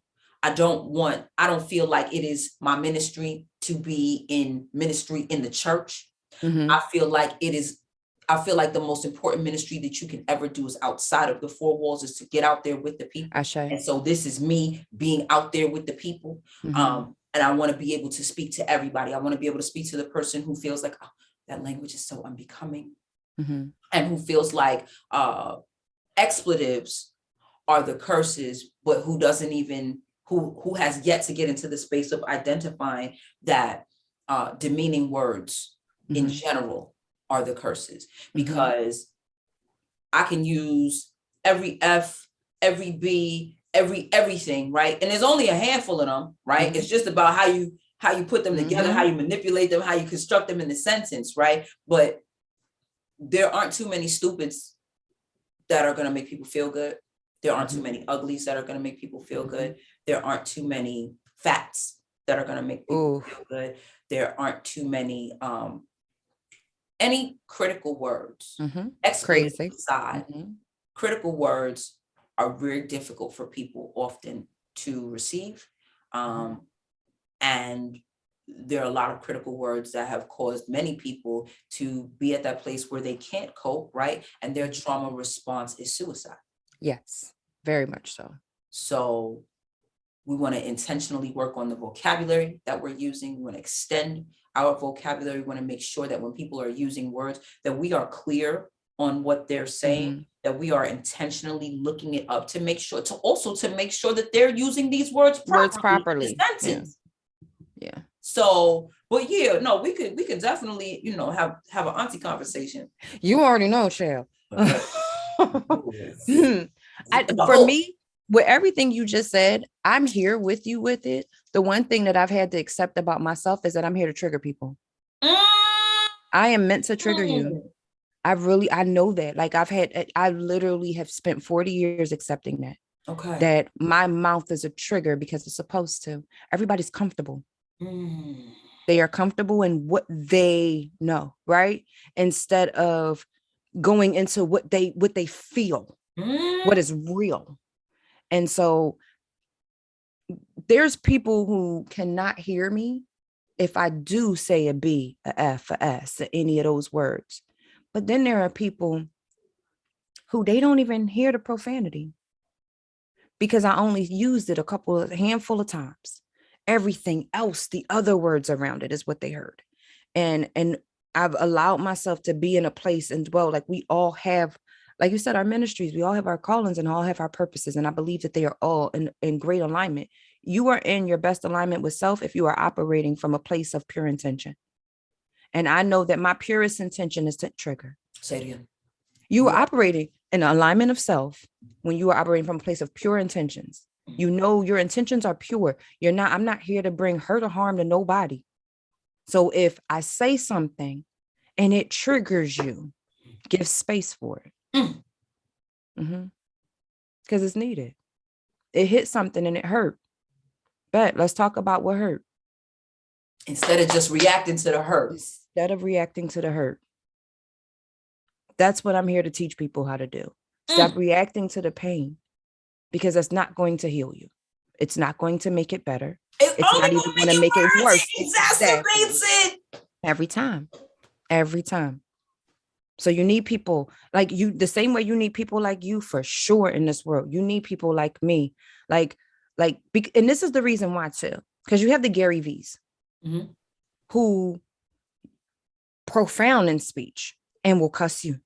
I don't feel like it is my ministry to be in ministry in the church. I feel like the most important ministry that you can ever do is outside of the four walls, is to get out there with the people. Aysha. And so this is me being out there with the people. And I want to be able to speak to everybody. I want to be able to speak to the person who feels like, oh, that language is so unbecoming. And who feels like expletives are the curses, but who has yet to get into the space of identifying that demeaning words in general are the curses. Because I can use every F, every B, everything, right? And there's only a handful of them, right? It's just about how you put them together, how you manipulate them, how you construct them in the sentence, right? But there aren't too many stupids that are going to make people feel good. There aren't too many uglies that are going to make people feel good. There aren't too many facts that are going to make people feel good. There aren't too many any critical words. Crazy. Aside, critical words are very difficult for people often to receive. And there are a lot of critical words that have caused many people to be at that place where they can't cope, right? And their trauma response is suicide. Yes, very much so. So we want to intentionally work on the vocabulary that we're using. We want to extend our vocabulary. We want to make sure that when people are using words, that we are clear on what they're saying, that we are intentionally looking it up to make sure that they're using these words properly. Yeah. So, but yeah, no, we could definitely, have an auntie conversation. You already know, child. For me, with everything you just said, I'm here with you with it. The one thing that I've had to accept about myself is that I'm here to trigger people. I am meant to trigger you. I know that. Like I literally have spent 40 years accepting that. Okay. That my mouth is a trigger because it's supposed to. Everybody's comfortable. They are comfortable in what they know, right? Instead of going into what they feel, what is real. And so there's people who cannot hear me if I do say a B, a F, a S, any of those words. But then there are people who they don't even hear the profanity because I only used it a handful of times. Everything else, the other words around it is what they heard. And I've allowed myself to be in a place and dwell, like we all have Like you said, our ministries, we all have our callings and all have our purposes. And I believe that they are all in great alignment. You are in your best alignment with self if you are operating from a place of pure intention. And I know that my purest intention is to trigger. Say it again. You are operating in alignment of self when you are operating from a place of pure intentions. You know your intentions are pure. I'm not here to bring hurt or harm to nobody. So if I say something and it triggers you, give space for it. Because it's needed. It hit something and it hurt. But let's talk about what hurt. Instead of just reacting to the hurt. Instead of reacting to the hurt. That's what I'm here to teach people how to do. Stop reacting to the pain, because that's not going to heal you. It's not going to make it better. It's not even going to make it worse. It exacerbates it. Every time. So you need people like you, the same way you need people like you for sure in this world. You need people like me, and this is the reason why too, because you have the Gary V's who profound in speech and will cuss you,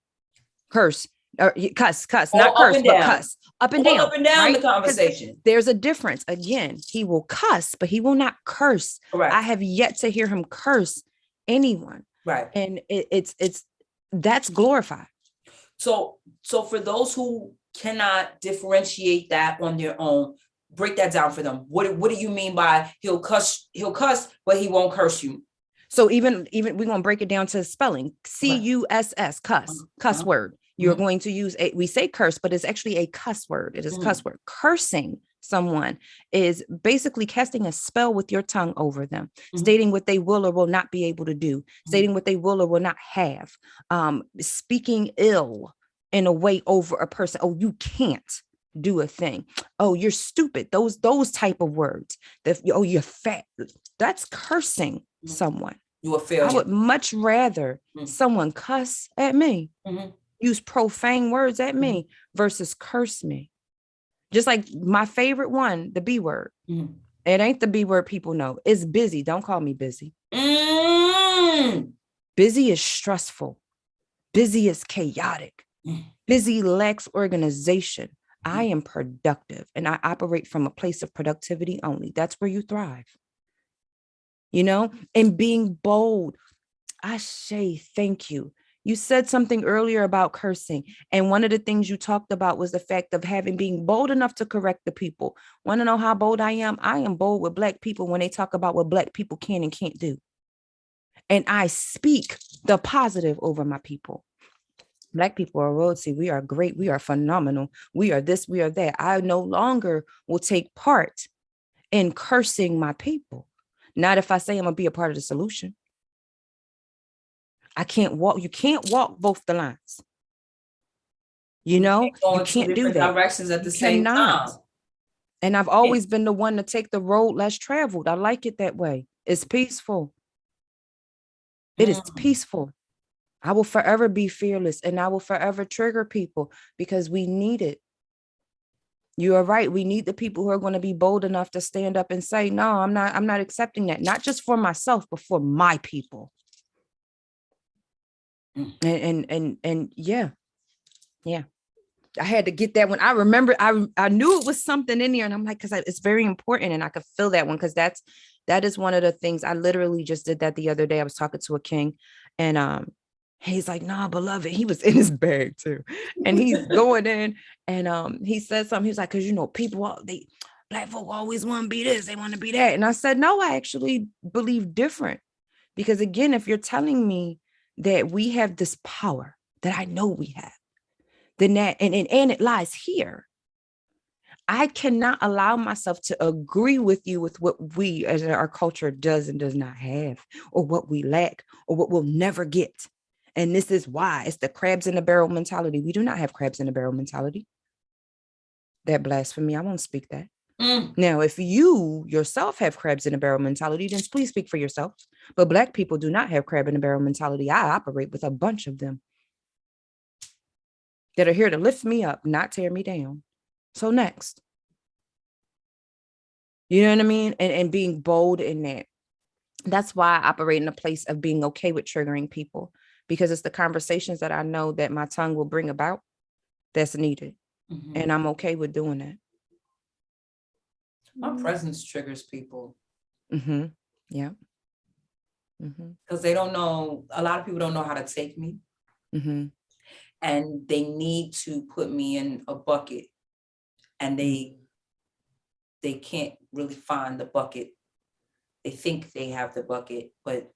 cuss, not curse, but cuss up and down right? The conversation. There's a difference. Again, he will cuss, but he will not curse. Right. I have yet to hear him curse anyone. Right. And it's that's glorified. So for those who cannot differentiate that on their own, break that down for them. What do you mean by he'll cuss, but he won't curse you? So even we're going to break it down to spelling. C-U-S-S, cuss word. You're going to use we say curse, but it's actually a cuss word. It is cuss word. Cursing someone is basically casting a spell with your tongue over them, stating what they will or will not be able to do, stating what they will or will not have, speaking ill in a way over a person. Oh, you can't do a thing. Oh, you're stupid. Those type of words. You're fat. That's cursing someone. You a failure. I would much rather someone cuss at me, use profane words at me versus curse me. Just like my favorite one, the B word. It ain't the B word people know. It's busy. Don't call me busy. Busy is stressful. Busy is chaotic. Busy lacks organization. I am productive and I operate from a place of productivity only. That's where you thrive. And being bold. Aysha, thank you. You said something earlier about cursing. And one of the things you talked about was the fact of being bold enough to correct the people. Want to know how bold I am? I am bold with Black people when they talk about what Black people can and can't do. And I speak the positive over my people. Black people are royalty. We are great. We are phenomenal. We are this, we are that. I no longer will take part in cursing my people. Not if I say I'm going to be a part of the solution. You can't walk both the lines. You can't do that. Directions at the same time. And I've always been the one to take the road less traveled. I like it that way. It's peaceful. It is peaceful. I will forever be fearless and I will forever trigger people because we need it. You are right. We need the people who are going to be bold enough to stand up and say, no, I'm not accepting that. Not just for myself, but for my people. And yeah. I had to get that one. I remember I knew it was something in there and I'm like, because it's very important and I could feel that one because that is one of the things. I literally just did that the other day. I was talking to a king and he's like, nah, beloved. He was in his bag too. And he's going in and he said something. He was like, because people, Black folk always want to be this, they want to be that. And I said, no, I actually believe different. Because again, if you're telling me that we have this power that I know we have, then that and it lies here. I cannot allow myself to agree with you with what we as our culture does and does not have, or what we lack, or what we'll never get. And this is why it's the crabs in the barrel mentality. We do not have crabs in the barrel mentality. That blasphemy. I won't speak that. Now, if you yourself have crabs in the barrel mentality, then please speak for yourself. But Black people do not have crab in the barrel mentality. I operate with a bunch of them that are here to lift me up, not tear me down. So next, you know what I mean? And being bold in that. That's why I operate in a place of being okay with triggering people, because it's the conversations that I know that my tongue will bring about that's needed. And I'm okay with doing that. My presence triggers people. Yeah. Because they don't know, a lot of people don't know how to take me. And they need to put me in a bucket, and they can't really find the bucket. They think they have the bucket, but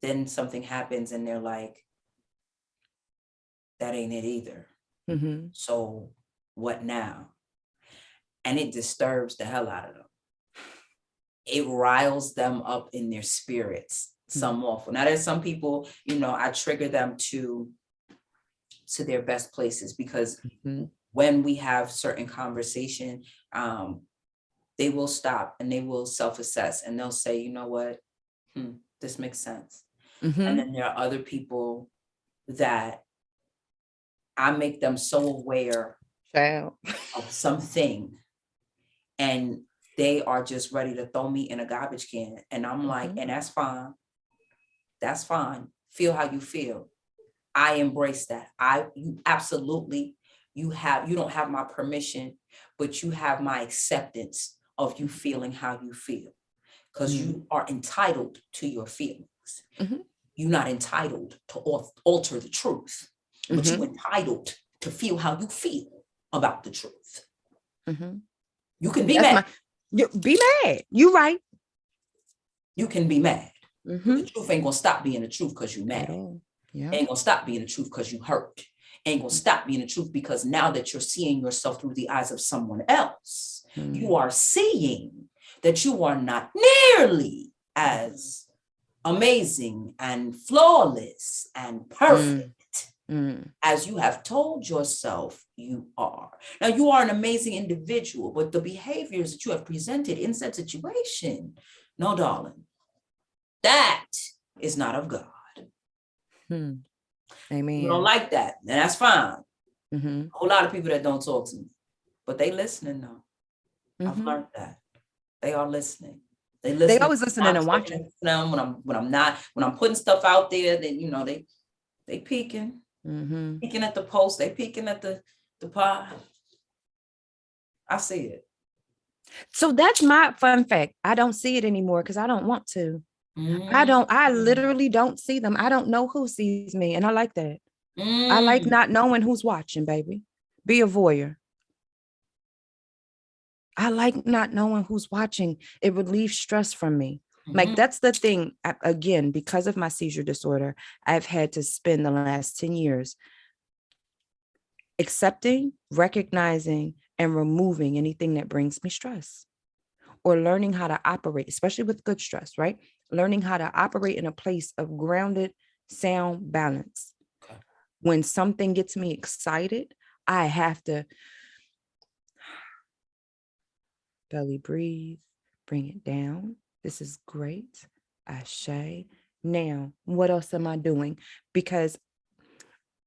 then something happens and they're like, that ain't it either. So what now? And it disturbs the hell out of them. It riles them up in their spirits. Some awful. Now there's some people, you know, I trigger them to their best places, because when we have certain conversation, they will stop and they will self-assess and they'll say, you know what, this makes sense. And then there are other people that I make them so aware of something, and they are just ready to throw me in a garbage can. And I'm like, and that's fine. That's fine. Feel how you feel. I embrace that. You absolutely, you don't have my permission, but you have my acceptance of you feeling how you feel, because you are entitled to your feelings. You're not entitled to alter the truth, but you're entitled to feel how you feel about the truth. You can be mad. Be mad. You right. You can be mad. The truth ain't gonna stop being the truth because you mad. Ain't gonna stop being the truth because you hurt. Ain't gonna stop being the truth because now that you're seeing yourself through the eyes of someone else, you are seeing that you are not nearly as amazing and flawless and perfect as you have told yourself you are. Now, you are an amazing individual, but the behaviors that you have presented in said situation, no, darling, that is not of God. Amen. You don't like that, and that's fine. A whole lot of people that don't talk to me, but they listening though. I've learned that they are listening. They always listening and watching. Them when I'm putting stuff out there, then you know they peeking, peeking at the post, they peeking at the pod. I see it. So that's my fun fact. I don't see it anymore because I don't want to. I literally don't see them. I don't know who sees me. And I like that. I like not knowing who's watching, baby. Be a voyeur. I like not knowing who's watching. It relieves stress from me. Like that's the thing. Again, because of my seizure disorder, I've had to spend the last 10 years accepting, recognizing, and removing anything that brings me stress, or learning how to operate, especially with good stress, right? Learning how to operate in a place of grounded, sound balance. When something gets me excited, I have to belly breathe, bring it down. This is great. Aysha. Now, what else am I doing? Because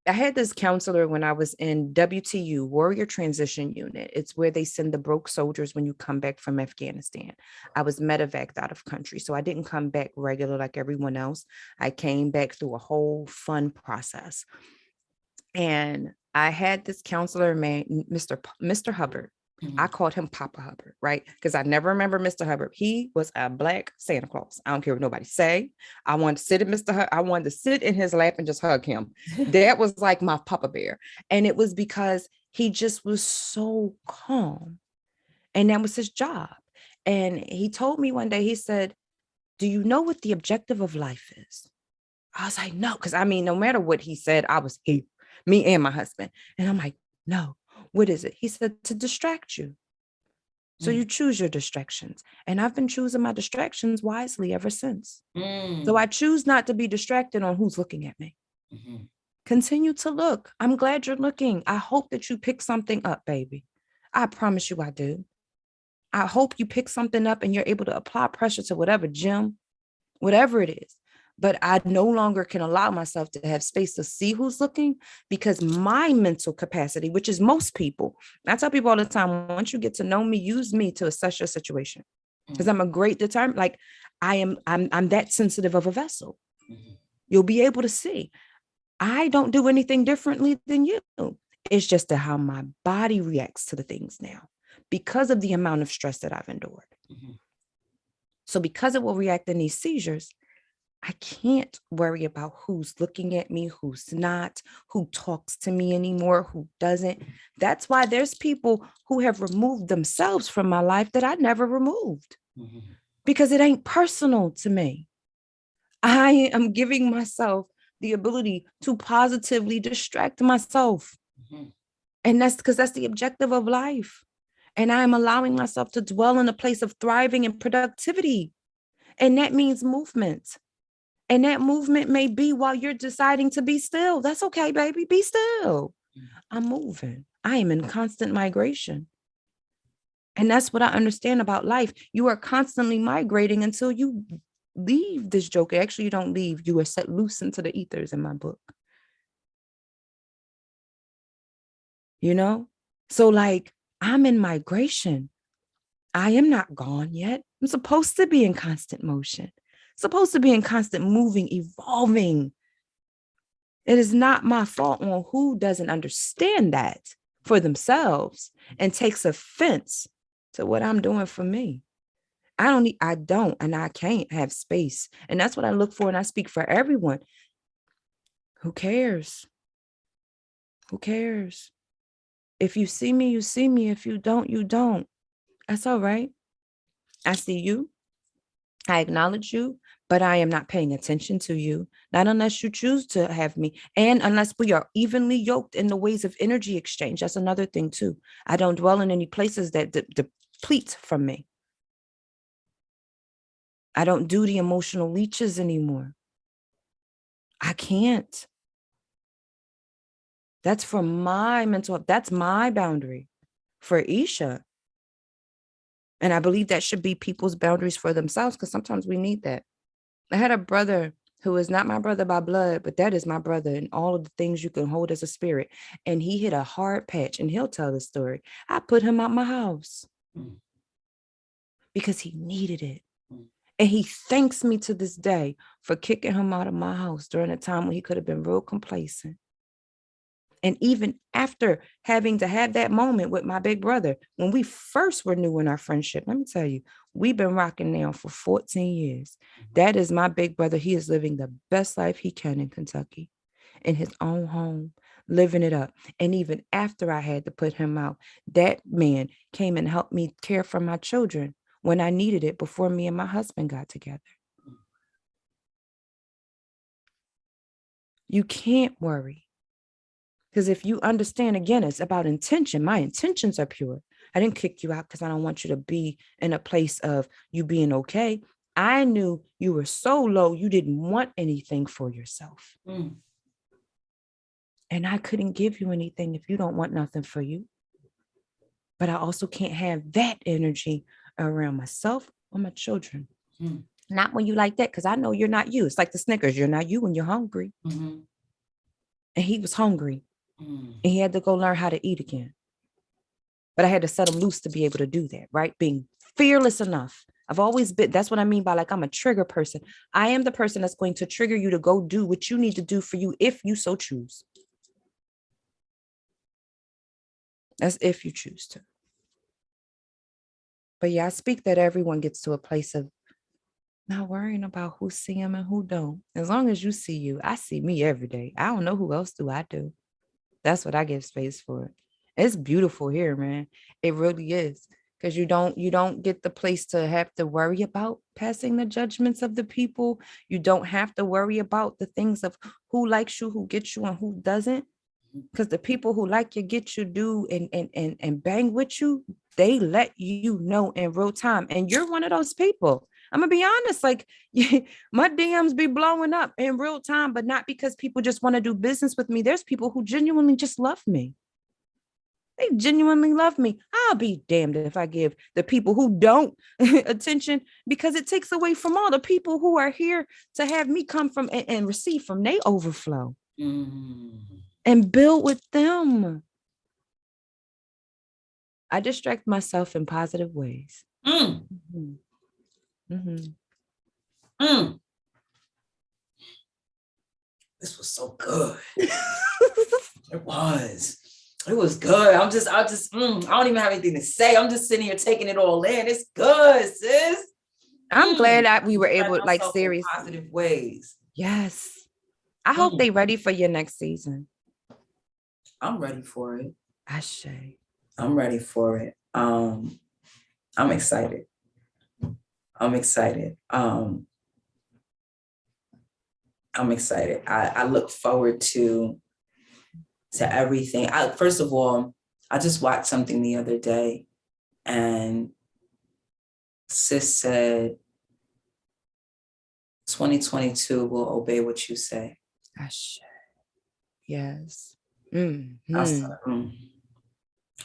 I had this counselor when I was in WTU, Warrior Transition Unit. It's where they send the broke soldiers when you come back from Afghanistan. I was medevaced out of country, so I didn't come back regular like everyone else. I came back through a whole fun process. And I had this counselor, man, Mr. Hubbard. I called him Papa Hubbard, right? Because I never remember Mr. Hubbard. He was a Black Santa Claus. I don't care what nobody say. I wanted to sit at Mr. Hubbard. I wanted to sit in his lap and just hug him. That was like my Papa Bear. And it was because he just was so calm. And that was his job. And he told me one day, he said, do you know what the objective of life is? I was like, no, because I mean, no matter what he said, I was here, me and my husband. And I'm like, no. What is it? He said, to distract you. So you choose your distractions. And I've been choosing my distractions wisely ever since. So I choose not to be distracted on who's looking at me. Continue to look. I'm glad you're looking. I hope that you pick something up, baby. I promise you I do. I hope you pick something up and you're able to apply pressure to whatever gym, whatever it is. But I no longer can allow myself to have space to see who's looking, because my mental capacity, which is most people, I tell people all the time, once you get to know me, use me to assess your situation. Because I'm a great determined, like I'm that sensitive of a vessel. You'll be able to see. I don't do anything differently than you. It's just that how my body reacts to the things now because of the amount of stress that I've endured. Mm-hmm. So because it will react in these seizures, I can't worry about who's looking at me, who's not, who talks to me anymore, who doesn't. That's why there's people who have removed themselves from my life that I never removed, because it ain't personal to me. I am giving myself the ability to positively distract myself. And that's because that's the objective of life. And I am allowing myself to dwell in a place of thriving and productivity. And that means movement. And that movement may be while you're deciding to be still. That's okay, baby. Be still. I'm moving. I am in constant migration. And that's what I understand about life. You are constantly migrating until you leave this joke. Actually, you don't leave. You are set loose into the ethers in my book. You know? So like, I'm in migration. I am not gone yet. I'm supposed to be in constant motion. Supposed to be in constant moving, evolving. It is not my fault on who doesn't understand that for themselves and takes offense to what I'm doing for me. I don't, and I can't have space. And that's what I look for. And I speak for everyone. Who cares? Who cares? If you see me, you see me. If you don't, you don't. That's all right. I see you. I acknowledge you, but I am not paying attention to you, not unless you choose to have me, and unless we are evenly yoked in the ways of energy exchange. That's another thing too. I don't dwell in any places that deplete from me. I don't do the emotional leeches anymore. I can't. That's for my mental health. That's my boundary for Aysha. And I believe that should be people's boundaries for themselves, because sometimes we need that. I had a brother who is not my brother by blood, but that is my brother in all of the things you can hold as a spirit. And he hit a hard patch, and he'll tell the story. I put him out my house because he needed it. And he thanks me to this day for kicking him out of my house during a time when he could have been real complacent. And even after having to have that moment with my big brother, when we first were new in our friendship, let me tell you, we've been rocking now for 14 years. That is my big brother. He is living the best life he can in Kentucky, in his own home, living it up. And even after I had to put him out, that man came and helped me care for my children when I needed it before me and my husband got together. You can't worry. Because if you understand, again, it's about intention. My intentions are pure. I didn't kick you out because I don't want you to be in a place of you being okay. I knew you were so low, you didn't want anything for yourself. And I couldn't give you anything if you don't want nothing for you. But I also can't have that energy around myself or my children. Not when you like that, because I know you're not you. It's like the Snickers. You're not you when you're hungry. And he was hungry. And he had to go learn how to eat again. But I had to set him loose to be able to do that, right? Being fearless enough. I've always been, that's what I mean by like, I'm a trigger person. I am the person that's going to trigger you to go do what you need to do for you if you so choose. That's if you choose to. But yeah, I speak that everyone gets to a place of not worrying about who see him and who don't. As long as you see you, I see me every day. I don't know who else do I do. That's what I give space for. It's beautiful here, man. It really is. Because you don't get the place to have to worry about passing the judgments of the people. You don't have to worry about the things of who likes you, who gets you, and who doesn't. Because the people who like you, get you, do, and bang with you, they let you know in real time. And you're one of those people. I'm gonna be honest, like my DMs be blowing up in real time, but not because people just want to do business with me. There's people who genuinely just love me. They genuinely love me. I'll be damned if I give the people who don't attention, because it takes away from all the people who are here to have me come from and receive from their overflow and build with them. I distract myself in positive ways. This was so good. It was. It was good. I don't even have anything to say. I'm just sitting here taking it all in. It's good, sis. I'm glad that we were Express able, like, myself in seriously. positive ways. Yes. I hope they ready for your next season. I'm ready for it. Aysha. I'm ready for it. I'm excited. I'm excited. I'm excited. I look forward to everything. First of all, I just watched something the other day, and sis said, 2022 will obey what you say. Aysha. Yes.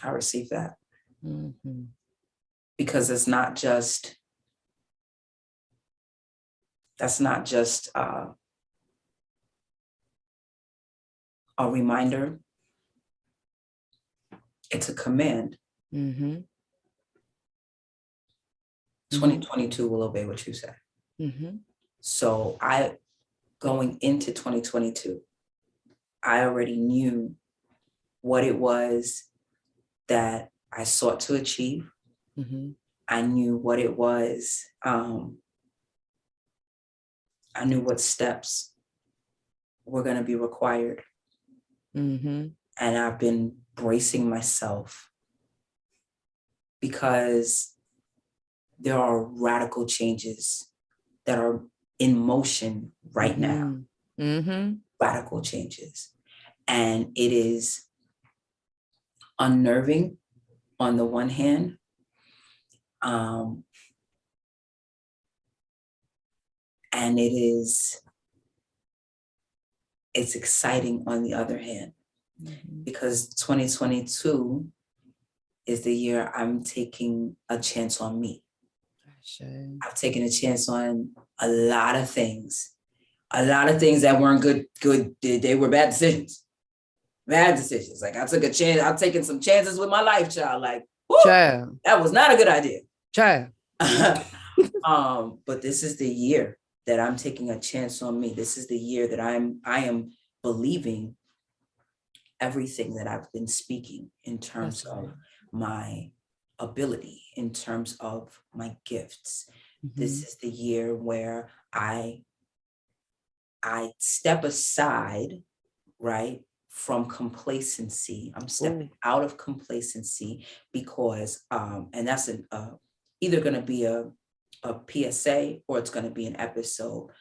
I received that. Because that's not just a reminder. It's a command. 2022 will obey what you say. So going into 2022, I already knew what it was that I sought to achieve. I knew what it was. I knew what steps were going to be required. And I've been bracing myself because there are radical changes that are in motion right now. Radical changes. And it is unnerving on the one hand. And it's exciting on the other hand, because 2022 is the year I'm taking a chance on me. I've taken a chance on a lot of things that weren't good. They were bad decisions. Like, I took a chance. I've taken some chances with my life, child. Like, whoo, that was not a good idea. But this is the year that I'm taking a chance on me. This is the year that I am believing everything that I've been speaking in terms of my ability, in terms of my gifts. This is the year where I step aside, right, from complacency. I'm stepping out of complacency because, and that's either going to be a PSA or it's going to be an episode,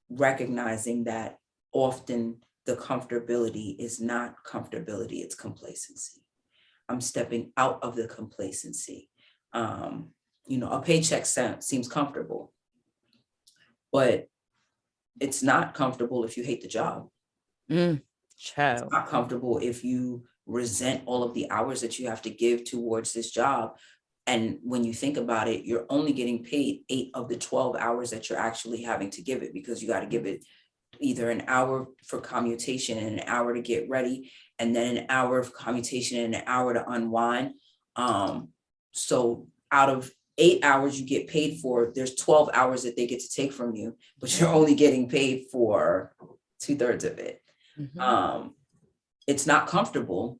recognizing that often the comfortability is not comfortability, it's complacency. I'm stepping out of the complacency. A paycheck seems comfortable, but it's not comfortable if you hate the job. It's not comfortable if you resent all of the hours that you have to give towards this job. And when you think about it, you're only getting paid 8 of the 12 hours that you're actually having to give it, because you got to give it either an hour for commutation and an hour to get ready, and then an hour of commutation and an hour to unwind. So out of 8 hours you get paid for, there's 12 hours that they get to take from you, but you're only getting paid for 2/3 of it. It's not comfortable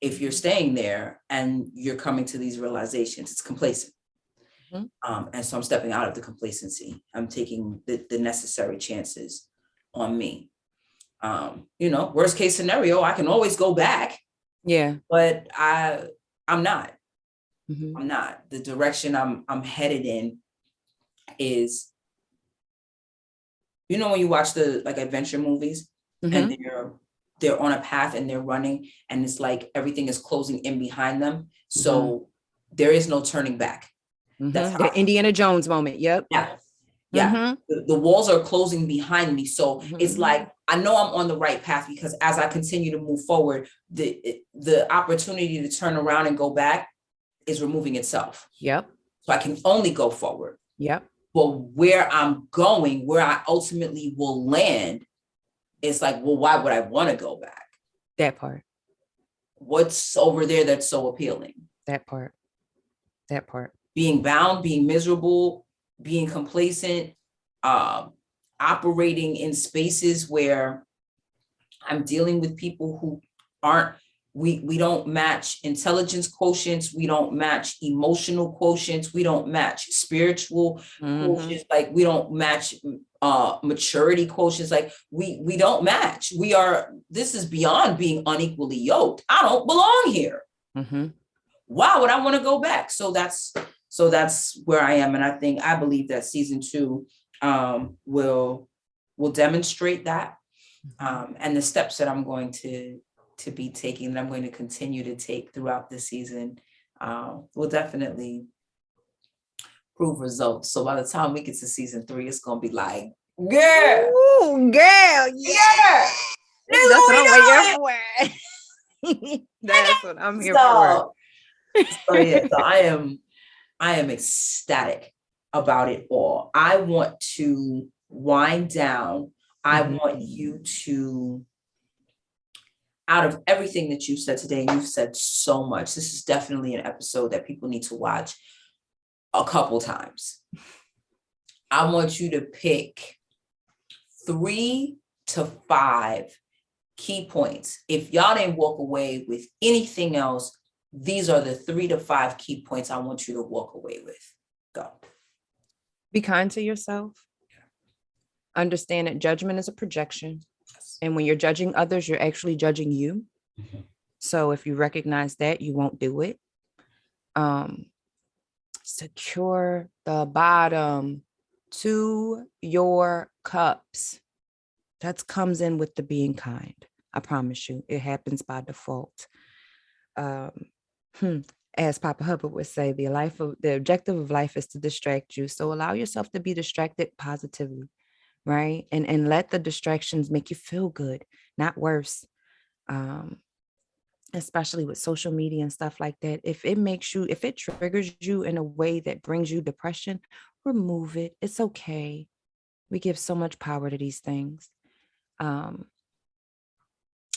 if you're staying there and you're coming to these realizations. It's complacent. And so I'm stepping out of the complacency. I'm taking the necessary chances on me. Worst case scenario, I can always go back. But I'm not. I'm not. The direction I'm headed in is, when you watch the adventure movies and they're on a path and they're running and it's like everything is closing in behind them. So there is no turning back. That's the Indiana Jones moment. Yep. Yeah. The walls are closing behind me. So it's like, I know I'm on the right path, because as I continue to move forward, the opportunity to turn around and go back is removing itself. So I can only go forward. But where I'm going, where I ultimately will land, it's like, well, why would I want to go back? That part. What's over there that's so appealing? That part. Being bound, being miserable, being complacent, operating in spaces where I'm dealing with people who we don't match intelligence quotients, we don't match emotional quotients, we don't match spiritual quotients, like we don't match maturity quotients, like we don't match. This is beyond being unequally yoked. I don't belong here. Why would I want to go back? So that's where I am. And I believe that season 2 will demonstrate that. And the steps that I'm going to be taking, that I'm going to continue to take throughout the season, will definitely prove results. So by the time we get to season 3, it's going to be like, girl. Ooh, girl. Yeah. That's what I'm waiting for. That's what I'm here for. So yeah, so I am ecstatic about it all. I want to wind down. I want you to, out of everything that you said today, and you've said so much, this is definitely an episode that people need to watch a couple times. I want you to pick 3 to 5 key points. If y'all didn't walk away with anything else, these are the 3 to 5 key points I want you to walk away with. Go. Be kind to yourself. Understand that judgment is a projection. Yes. And when you're judging others, you're actually judging you. So if you recognize that, you won't do it. Secure the bottom to your cups. That comes in with the being kind. I promise you, it happens by default. As Papa Hubbard would say, the objective of life is to distract you. So allow yourself to be distracted positively, right? And let the distractions make you feel good, not worse. Especially with social media and stuff like that. If it triggers you in a way that brings you depression, remove it. It's okay. We give so much power to these things.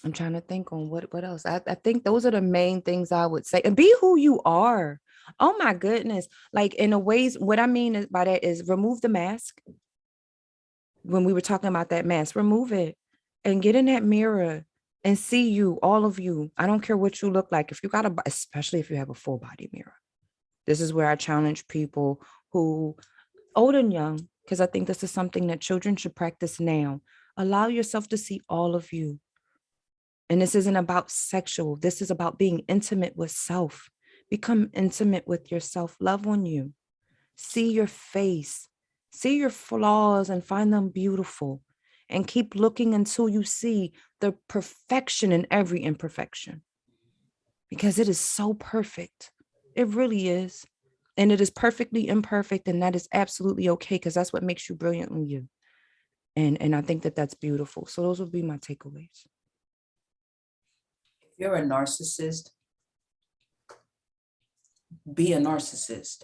I'm trying to think on what else. I think those are the main things I would say. And be who you are. Oh my goodness. Like in a ways, what I mean by that is remove the mask. When we were talking about that mask, remove it and get in that mirror and see you, all of you. I don't care what you look like. If you got especially if you have a full body mirror. This is where I challenge people who, old and young, because I think this is something that children should practice now. Allow yourself to see all of you. And this isn't about sexual. This is about being intimate with self. Become intimate with yourself. Love on you. See your face. See your flaws and find them beautiful. And keep looking until you see the perfection in every imperfection. Because it is so perfect. It really is. And it is perfectly imperfect. And that is absolutely okay, because that's what makes you brilliantly you. And I think that that's beautiful. So those would be my takeaways. If you're a narcissist, be a narcissist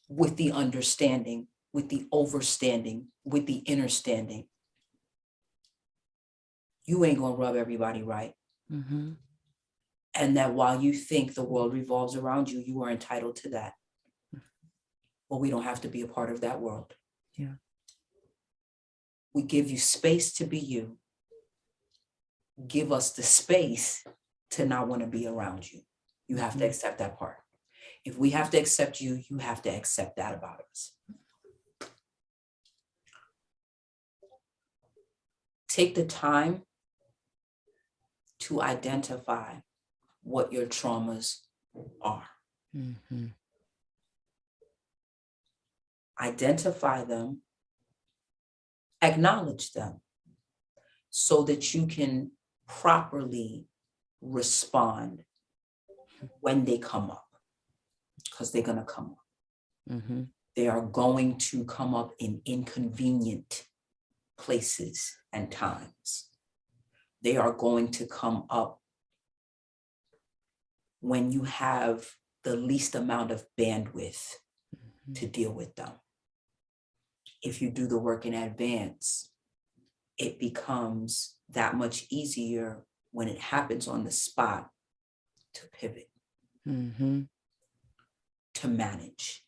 with the understanding, with the overstanding, with the understanding. You ain't gonna rub everybody right. And that while you think the world revolves around you, you are entitled to that. But we don't have to be a part of that world. Yeah. We give you space to be you. Give us the space to not want to be around you. You have to accept that part. If we have to accept you, you have to accept that about us. Take the time to identify what your traumas are. Identify them, acknowledge them, so that you can properly respond when they come up, because they're going to come up. They are going to come up in inconvenient places and times. They are going to come up when you have the least amount of bandwidth to deal with them. If you do the work in advance, it becomes that much easier when it happens on the spot to pivot, to manage,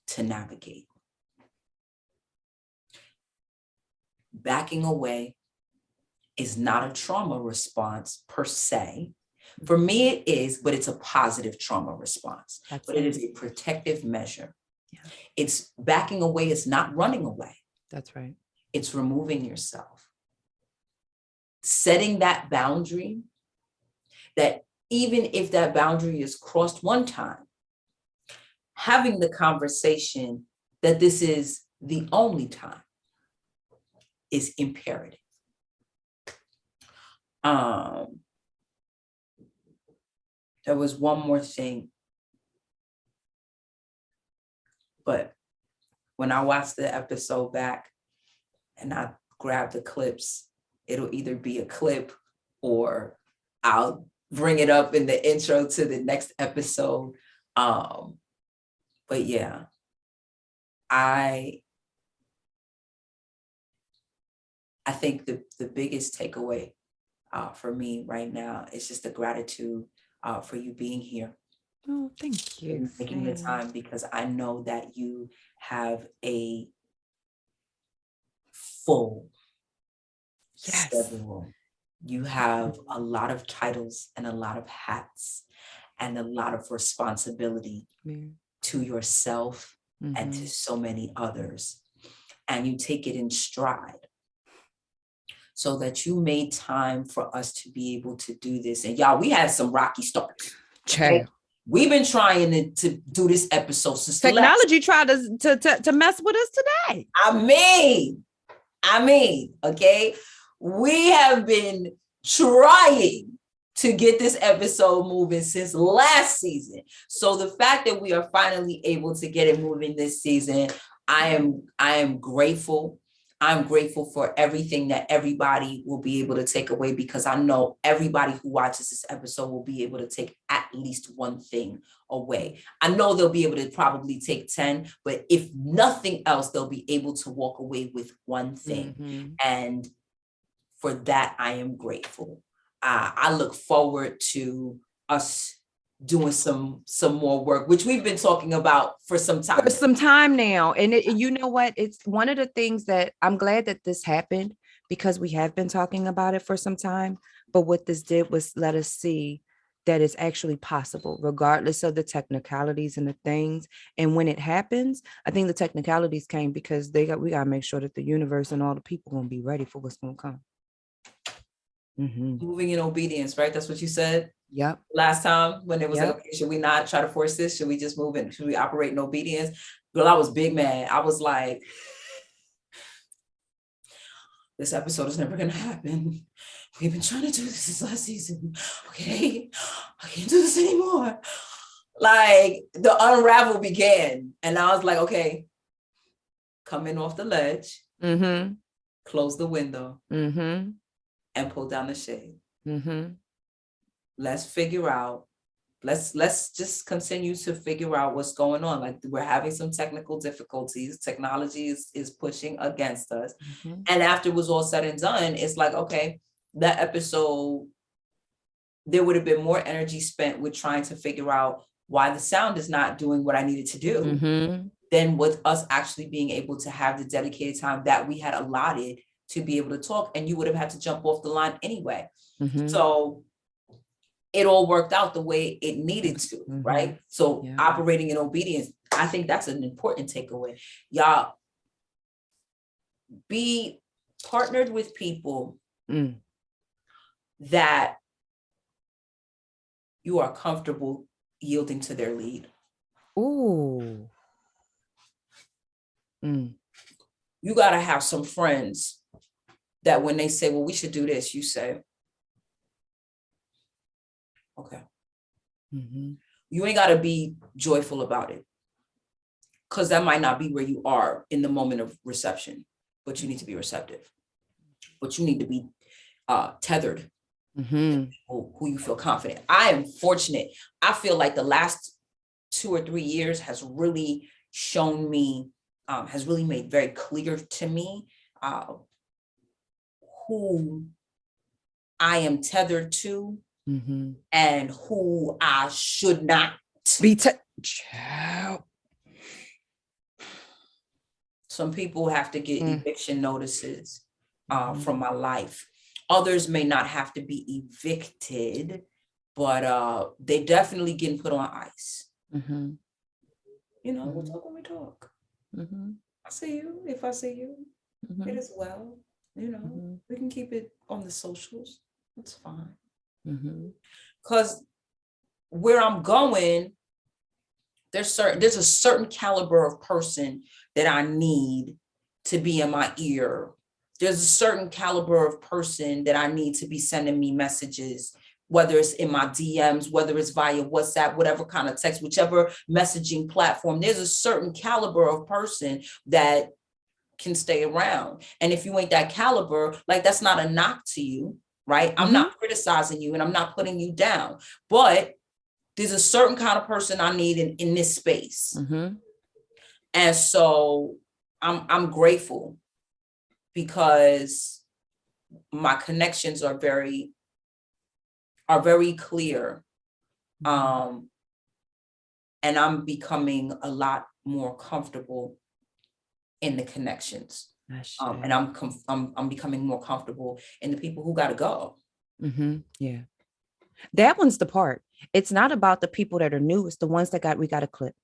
to navigate. Backing away, is not a trauma response per se. For me, it is, but it's a positive trauma response. But it is a protective measure. Yeah. It's backing away. It's not running away. That's right. It's removing yourself. Setting that boundary, that even if that boundary is crossed one time, having the conversation that this is the only time is imperative. There was one more thing, but when I watched the episode back and I grabbed the clips, it'll either be a clip or I'll bring it up in the intro to the next episode. But yeah, I think the biggest takeaway for me right now is just the gratitude for you being here. Oh, thank you. Taking the time, because I know that you have a full schedule. You have a lot of titles and a lot of hats and a lot of responsibility to yourself and to so many others. And you take it in stride, so that you made time for us to be able to do this. And y'all, we had some rocky starts. Okay? We've been trying to do this episode since technology tried to mess with us today. I mean, okay. We have been trying to get this episode moving since last season. So the fact that we are finally able to get it moving this season, I am grateful. I'm grateful for everything that everybody will be able to take away, because I know everybody who watches this episode will be able to take at least one thing away. I know they'll be able to probably take 10, but if nothing else, they'll be able to walk away with one thing. And for that, I am grateful. I look forward to us doing some more work, which we've been talking about for some time now. And you know what? It's one of the things that I'm glad that this happened, because we have been talking about it for some time. But what this did was let us see that it's actually possible, regardless of the technicalities and the things. And when it happens, I think the technicalities came because we got to make sure that the universe and all the people going to be ready for what's going to come. Moving in obedience, right? That's what you said. Yep. Last time when it was like, okay, should we not try to force this? Should we just move in? Should we operate in obedience? Girl, I was big mad. I was like, this episode is never going to happen. We've been trying to do this since last season. Okay, I can't do this anymore. Like, the unravel began. And I was like, okay, come in off the ledge, close the window, and pull down the shade. Let's figure out, let's just continue to figure out what's going on. Like, we're having some technical difficulties. Technology is pushing against us. And after it was all said and done, it's like, okay, that episode, there would have been more energy spent with trying to figure out why the sound is not doing what I needed to do than with us actually being able to have the dedicated time that we had allotted to be able to talk. And you would have had to jump off the line anyway. So it all worked out the way it needed to, right? So operating in obedience, I think that's an important takeaway. Y'all, be partnered with people that you are comfortable yielding to their lead. Ooh. You got to have some friends that when they say, well, we should do this, you say, okay. You ain't got to be joyful about it, because that might not be where you are in the moment of reception, but you need to be receptive. But you need to be tethered who you feel confident. I am fortunate. I feel like the last 2 or 3 years has really shown me, has really made very clear to me who I am tethered to and who I should not be. Some people have to get eviction notices from my life Others may not have to be evicted, but they definitely getting put on ice. Mm-hmm. You know, we'll talk when we talk. Mm-hmm. I see you. If I see you, Mm-hmm. it is well. You know, we can keep it on the socials. That's fine. Because where I'm going, there's a certain caliber of person that I need to be in my ear. There's a certain caliber of person that I need to be sending me messages, whether it's in my DMs, whether it's via WhatsApp, whatever kind of text, whichever messaging platform. There's a certain caliber of person that can stay around. And if you ain't that caliber, like, that's not a knock to you, right? I'm not criticizing you and I'm not putting you down, but there's a certain kind of person I need in this space. And so I'm grateful because my connections are very clear. And I'm becoming a lot more comfortable in the connections. And I'm becoming more comfortable in the people who gotta go. Yeah. That one's the part. It's not about the people that are new. It's the ones that we got to clip.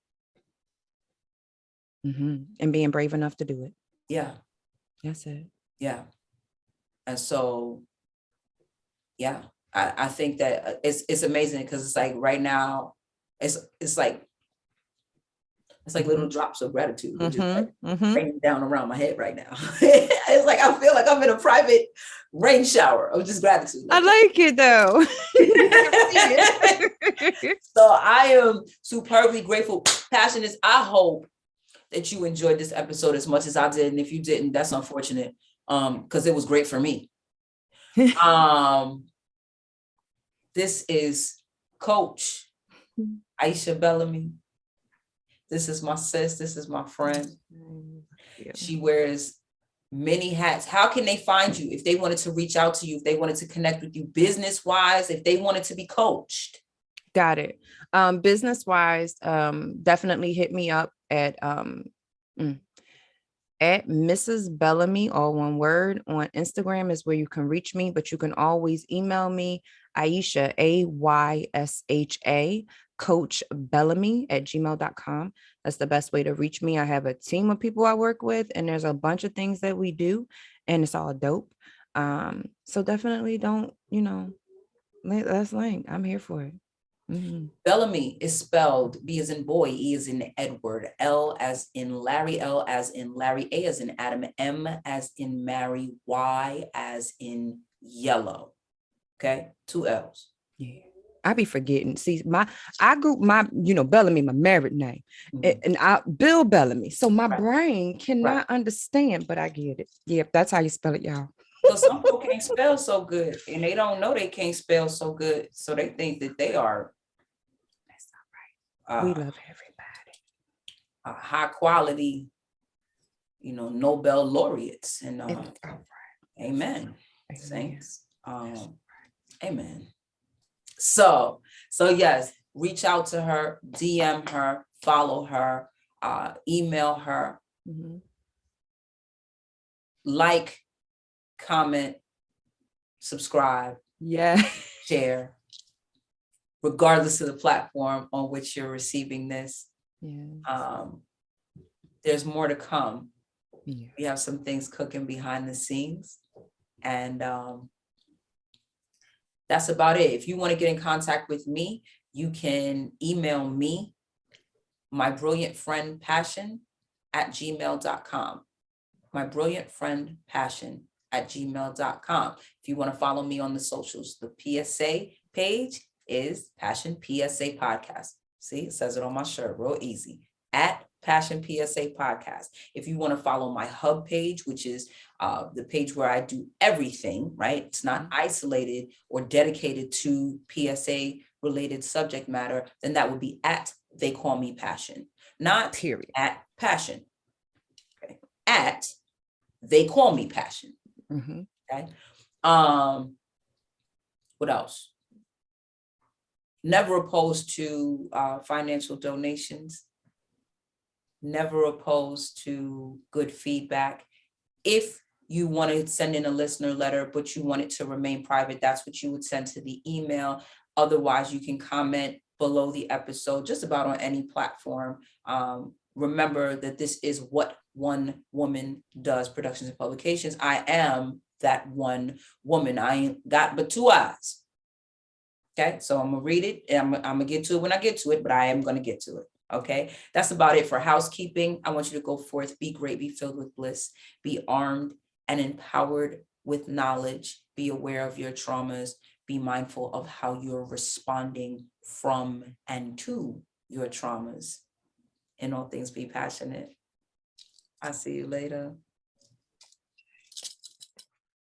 And being brave enough to do it. Yeah. That's it. Yeah. And so, yeah, I think that it's amazing because it's like right now, it's like little drops of gratitude, just like raining down around my head right now. It's like I feel like I'm in a private rain shower of just gratitude. I like it though. So I am superbly grateful. Passionate. I hope that you enjoyed this episode as much as I did, and if you didn't, that's unfortunate. Because it was great for me. This is Coach Aysha Bellamy. This is my sis. This is my friend. She wears many hats. How can they find you if they wanted to reach out to you, if they wanted to connect with you business-wise, if they wanted to be coached? Got it. Business-wise, definitely hit me up at Mrs. Bellamy, all one word, on Instagram is where you can reach me, but you can always email me, Aysha, Aysha, Coach Bellamy @gmail.com. That's the best way to reach me. I have a team of people I work with, and there's a bunch of things that we do, and it's all dope. So definitely don't, let's link. I'm here for it. Bellamy is spelled B as in boy, E as in Edward, L as in Larry, L as in Larry, A as in Adam, M as in Mary, Y as in yellow. Okay, 2 L's. Yeah, I be forgetting. See, Bellamy, my married name, and Bill Bellamy. So my brain cannot understand, but I get it. Yeah, that's how you spell it, y'all. So some people can't spell so good, and they don't know they can't spell so good, so they think that they are. That's not right. We love everybody. High quality, Nobel laureates, and amen. Thanks. Amen. So yes, reach out to her, DM her, follow her, email her, like, comment, subscribe, share, regardless of the platform on which you're receiving this. There's more to come. We have some things cooking behind the scenes, and that's about it. If you want to get in contact with me, you can email me, my brilliant friend passion @gmail.com. My brilliant friend passion @gmail.com. If you want to follow me on the socials, the PSA page is PassionPSA Podcast. See, it says it on my shirt, real easy, @PassionPSA Podcast. If you want to follow my hub page, which is the page where I do everything, right? It's not isolated or dedicated to PSA related subject matter, then that would be @They Call Me Passion, not period @Passion. Okay. @They Call Me Passion. Okay. What else? Never opposed to financial donations. Never opposed to good feedback. If you want to send in a listener letter, but you want it to remain private, that's what you would send to the email. Otherwise, you can comment below the episode, just about on any platform. Remember that this is What One Woman Does Productions and Publications. I am that one woman. I ain't got but two eyes. Okay, so I'm gonna read it, and I'm gonna get to it when I get to it, but I am gonna get to it. Okay, that's about it for housekeeping. I want you to go forth, be great, be filled with bliss, be armed and empowered with knowledge, be aware of your traumas, be mindful of how you're responding from and to your traumas. In all things, be passionate. I'll see you later.